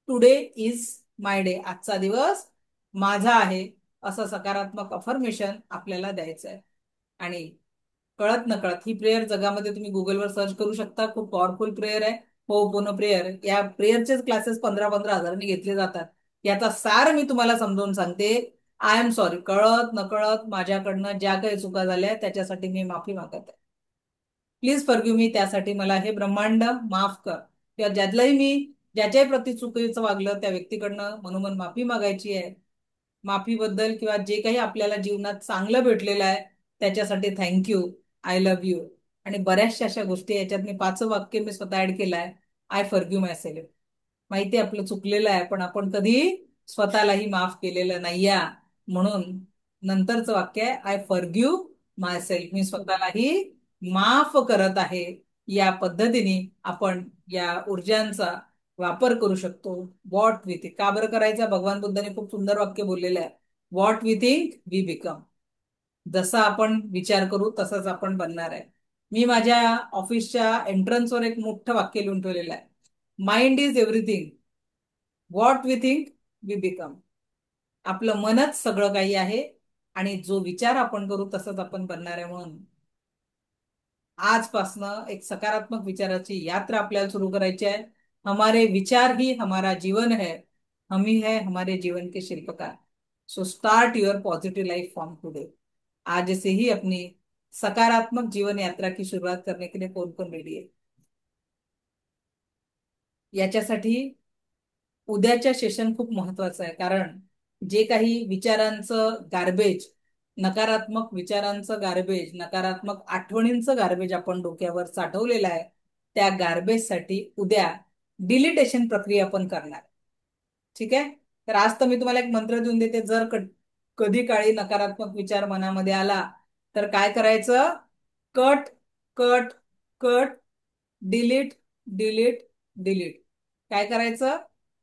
Today is my day. आजचा दिवस माझा आहे, असं सकारात्मक affirmation आपल्याला द्यायचं आहे. आणि कळत नकळत ही प्रेयर जगामध्ये तुम्ही गुगलवर सर्च करू शकता. खूप पॉवरफुल प्रेयर आहे. हो प्रेयर. या प्रेयरचेच क्लासेस 15-15 हजारांनी घेतले जातात. याचा सार मी तुम्हाला समजावून सांगते. I am sorry. कळत नकळत माझ्याकडनं ज्या काही चुका झाल्या त्याच्यासाठी मी माफी मागत आहे. Please forgive me. त्यासाठी मला हे ब्रह्मांड माफ कर. किंवा ज्याच्याही प्रती चुकीचं वागलं त्या व्यक्तीकडनं मनोमन माफी मागायची आहे. माफीबद्दल किंवा जे काही आपल्याला जीवनात चांगलं भेटलेलं आहे त्याच्यासाठी थँक्यू, आय लव्ह यू. आणि बऱ्याचशा अशा गोष्टी याच्यात मी 5 वाक्य मी स्वतः ऍड केलं आहे. I forgive my self. माहिती आहे आपलं चुकलेलं आहे, पण आपण कधी स्वतःलाही माफ केलेलं नाहीये. म्हणून नंतरचं वाक्य आहे आय फॉरगिव्ह माय सेल्फ. मी स्वतःलाही माफ करत आहे. या पद्धतीने आपण या ऊर्जांचा वापर करू शकतो. What we think. का बरं करायचा? भगवान बुद्धाने खूप सुंदर वाक्य बोललेलं आहे. What we think we become. जसा आपण विचार करू तसंच आपण बनणार आहे. मी माझ्या ऑफिसच्या एंट्रन्सवर एक मोठं वाक्य लिहून ठेवलेलं आहे. Mind is everything. What we think we become. आपलं मनच सगळं काही आहे आणि जो विचार आपण करू तसंच आपण बनणार आहे. म्हणून आजपासनं एक सकारात्मक विचाराची यात्रा आपल्याला सुरू करायची आहे. हमारे विचार ही हमारा जीवन है. हम ही है हमारे जीवन के शिल्पकार. So start your positive life from today. आज से ही अपनी सकारात्मक जीवन यात्रा की शुरुआत करने के लिए कौन कौन रेडी है? याच्यासाठी उद्याच्या सेशन खूप महत्वाचं आहे. कारण जे काही विचारांचं गार्बेज, नकारात्मक विचारांचं गार्बेज, नकारात्मक आठवणींचं गार्बेज आपण डोक्यावर साठवलेलं आहे, त्या गार्बेजसाठी उद्या डिलिटेशन प्रक्रिया आपण करणार. ठीक आहे? तर आज तर मी तुम्हाला एक मंत्र देऊन देते. जर कधी काळी नकारात्मक विचार मनामध्ये आला तर काय करायचं? Cut cut cut. Delete delete delete. काय करायचं?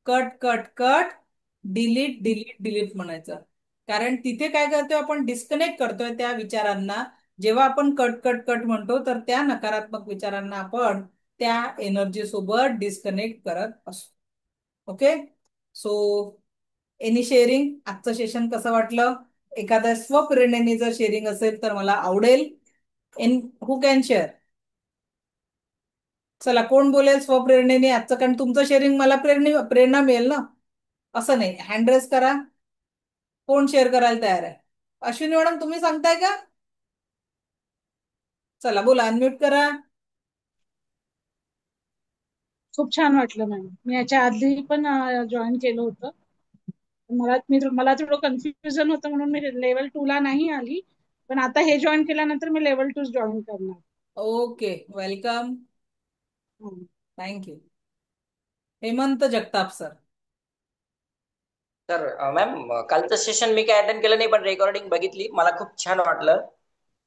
Cut cut cut. Delete delete delete म्हणायचं. कारण तिथे काय करतोय आपण? डिस्कनेक्ट करतोय त्या विचारांना. जेव्हा आपण कट कट कट म्हणतो तर त्या नकारात्मक विचारांना आपण त्या एनर्जी सोबत डिस्कनेक्ट करत असतो. ओके. So any sharing? आजचं सेशन कसं वाटलं? एखाद्या स्वप्रेरणेने जर शेअरिंग असेल तर मला आवडेल. Who can share? चला, कोण बोलेल स्वप्रेरणेने आजचं? कारण तुमचं शेअरिंग मला प्रेरणा मिळेल ना. असं नाही, हँड रेस करा. कोण शेअर करायला तयार आहे? अश्विनी मॅडम तुम्ही सांगताय का? चला बोला, अनम्यूट करा. खूप छान वाटलं मॅम. मी याच्या आधी पण जॉईन केलं होतं. मला थोडं कन्फ्युजन होतं म्हणून मी लेवल 2 ला नाही आली, पण आता हे जॉईन केल्यानंतर मी लेवल 2 जॉईन करणार. Okay, welcome. हम्म. थँक्यू. हेमंत जगताप सर. तर मॅम, कालचं सेशन मी काय अटेंड केलं नाही, पण रेकॉर्डिंग बघितली. मला खूप छान वाटलं.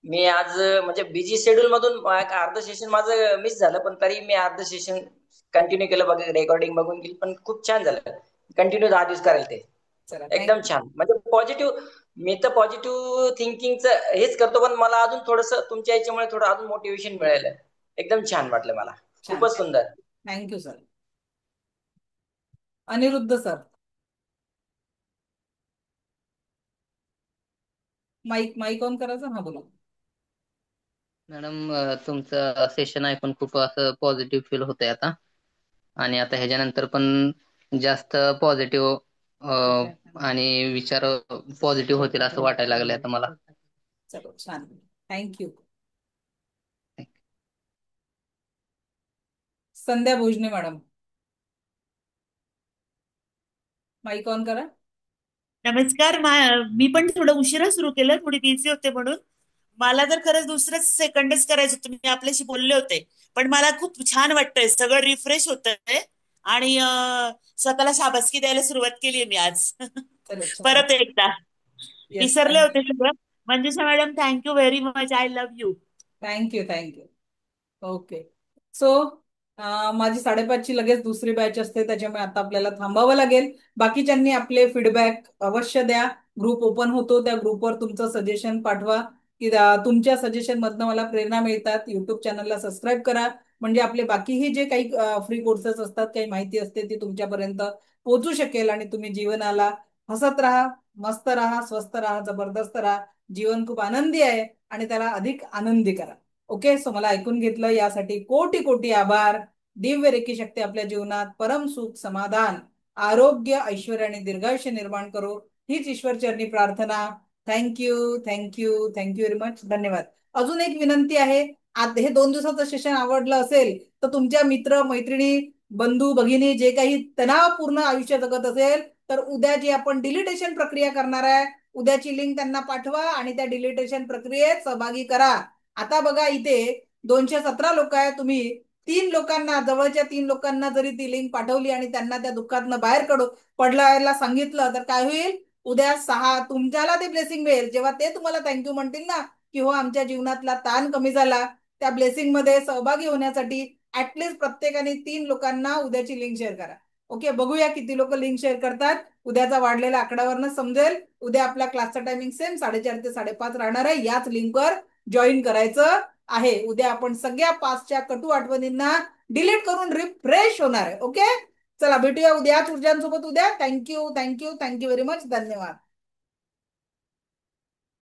मी आज म्हणजे बिझी शेड्यूल मधून एक अर्ध सेशन माझं मिस झालं, पण तरी मी अर्ध सेशन कंटिन्यू केलं, रेकॉर्डिंग बघून गेली, पण खूप छान झालं. कंटिन्यू 10 दिवस करायला ते चला, एकदम छान. म्हणजे पॉझिटिव्ह, मी तर पॉझिटिव्ह थिंकिंगचं हेच करतो, पण मला अजून थोडस तुमच्या याच्यामुळे थोडं अजून मोटिवेशन मिळालं. एकदम छान वाटलं मला, छान. खूपच सुंदर. Thank you sir. Anirudh sir. Mike on करायचं. हा, बोला. मॅडम, तुमचं सेशन ऐकून खूप असं पॉझिटिव्ह फील होतंय आता. आणि आता ह्याच्यानंतर पण जास्त पॉझिटिव्ह आणि विचार पॉझिटिव्ह होतील असं वाटायला लागले आता मला. चलो, छान. Thank you. Sandhya Bhojane madam. Mike on करा. नमस्कार. मी पण थोडं उशिरा सुरू केलं, थोडी बिझी होते म्हणून. मला तर खरंच दुसरंच सेकंडच करायचं होतं, मी आपल्याशी बोलले होते. पण मला खूप छान वाटतंय, सगळं रिफ्रेश होतंय. आणि स्वतःला शाबासकी द्यायला सुरुवात केली मी आज. चलो, छान. परत एकदा येस, विसरले होते सगळं. Manjusha madam, thank you very much. I love you. Thank you. Okay. So माझी 5:30ची लगेच दुसरी बॅच असते, त्याच्यामुळे आता आपल्याला थांबावं लागेल. बाकीच्यांनी आपले फीडबॅक अवश्य द्या. ग्रुप ओपन होतो, त्या ग्रुपवर तुमचं सजेशन पाठवा, की तुमच्या सजेशन मधनं मला प्रेरणा मिळतात. युट्यूब चॅनलला सबस्क्राईब करा, म्हणजे आपले बाकीही जे काही फ्री कोर्सेस असतात, काही माहिती असते, ती तुमच्यापर्यंत पोहोचू शकेल. आणि तुम्ही जीवनाला हसत राहा, मस्त राहा, स्वस्त राहा, जबरदस्त राहा. जीवन खूप आनंदी आहे आणि त्याला अधिक आनंदी करा. ओके. सो मला ऐकून घेतलं यासाठी कोटी कोटी आभार. दिव्य रेखी शक्ती आपल्या जीवनात परम सुख, समाधान, आरोग्य, ऐश्वर्य आणि दीर्घायुष्य निर्माण करो, हीच ईश्वरचरणी प्रार्थना. Thank you very much. धन्यवाद. अजून एक विनंती आहे. आता हे 2 दिवसाचं सेशन आवडलं असेल तर तुमच्या मित्र मैत्रिणी, बंधू भगिनी जे काही तणावपूर्ण आयुष्य जगत असेल, तर उद्या जी आपण डिलिटेशन प्रक्रिया करणार आहे, उद्याची लिंक त्यांना पाठवा आणि त्या डिलिटेशन प्रक्रियेत सहभागी करा. आता बघा, इथे 217 लोक आहे. तुम्ही 3 लोकांना, जवळच्या 3 लोकांना जरी ती लिंक पाठवली आणि त्यांना त्या दुःखातनं बाहेर पडलायला सांगितलं, तर काय होईल? उद्या 6 तुमच्याला ते ब्लेसिंग मिळेल. जेव्हा ते तुम्हाला थँक्यू म्हणतील ना, की हो आमच्या जीवनातला ताण कमी झाला, त्या ब्लेसिंग मध्ये सहभागी होण्यासाठी ऍटलिस्ट प्रत्येकाने 3 लोकांना उद्याची लिंक शेअर करा. ओके. बघूया किती लोक लिंक शेअर करतात. उद्याचा वाढलेला आकड्यावरनं समजेल. उद्या आपल्या क्लासचा टायमिंग सेम 4:30 ते 5:30 राहणार आहे. याच लिंकवर जॉईन करायचं आहे. उद्या आपण सगळ्या पास्टच्या कटू आठवणींना डिलीट करून रिफ्रेश होणार आहे. ओके. चला, भेटूया उद्याच ऊर्जांसोबत. उद्या. Thank you very much. धन्यवाद.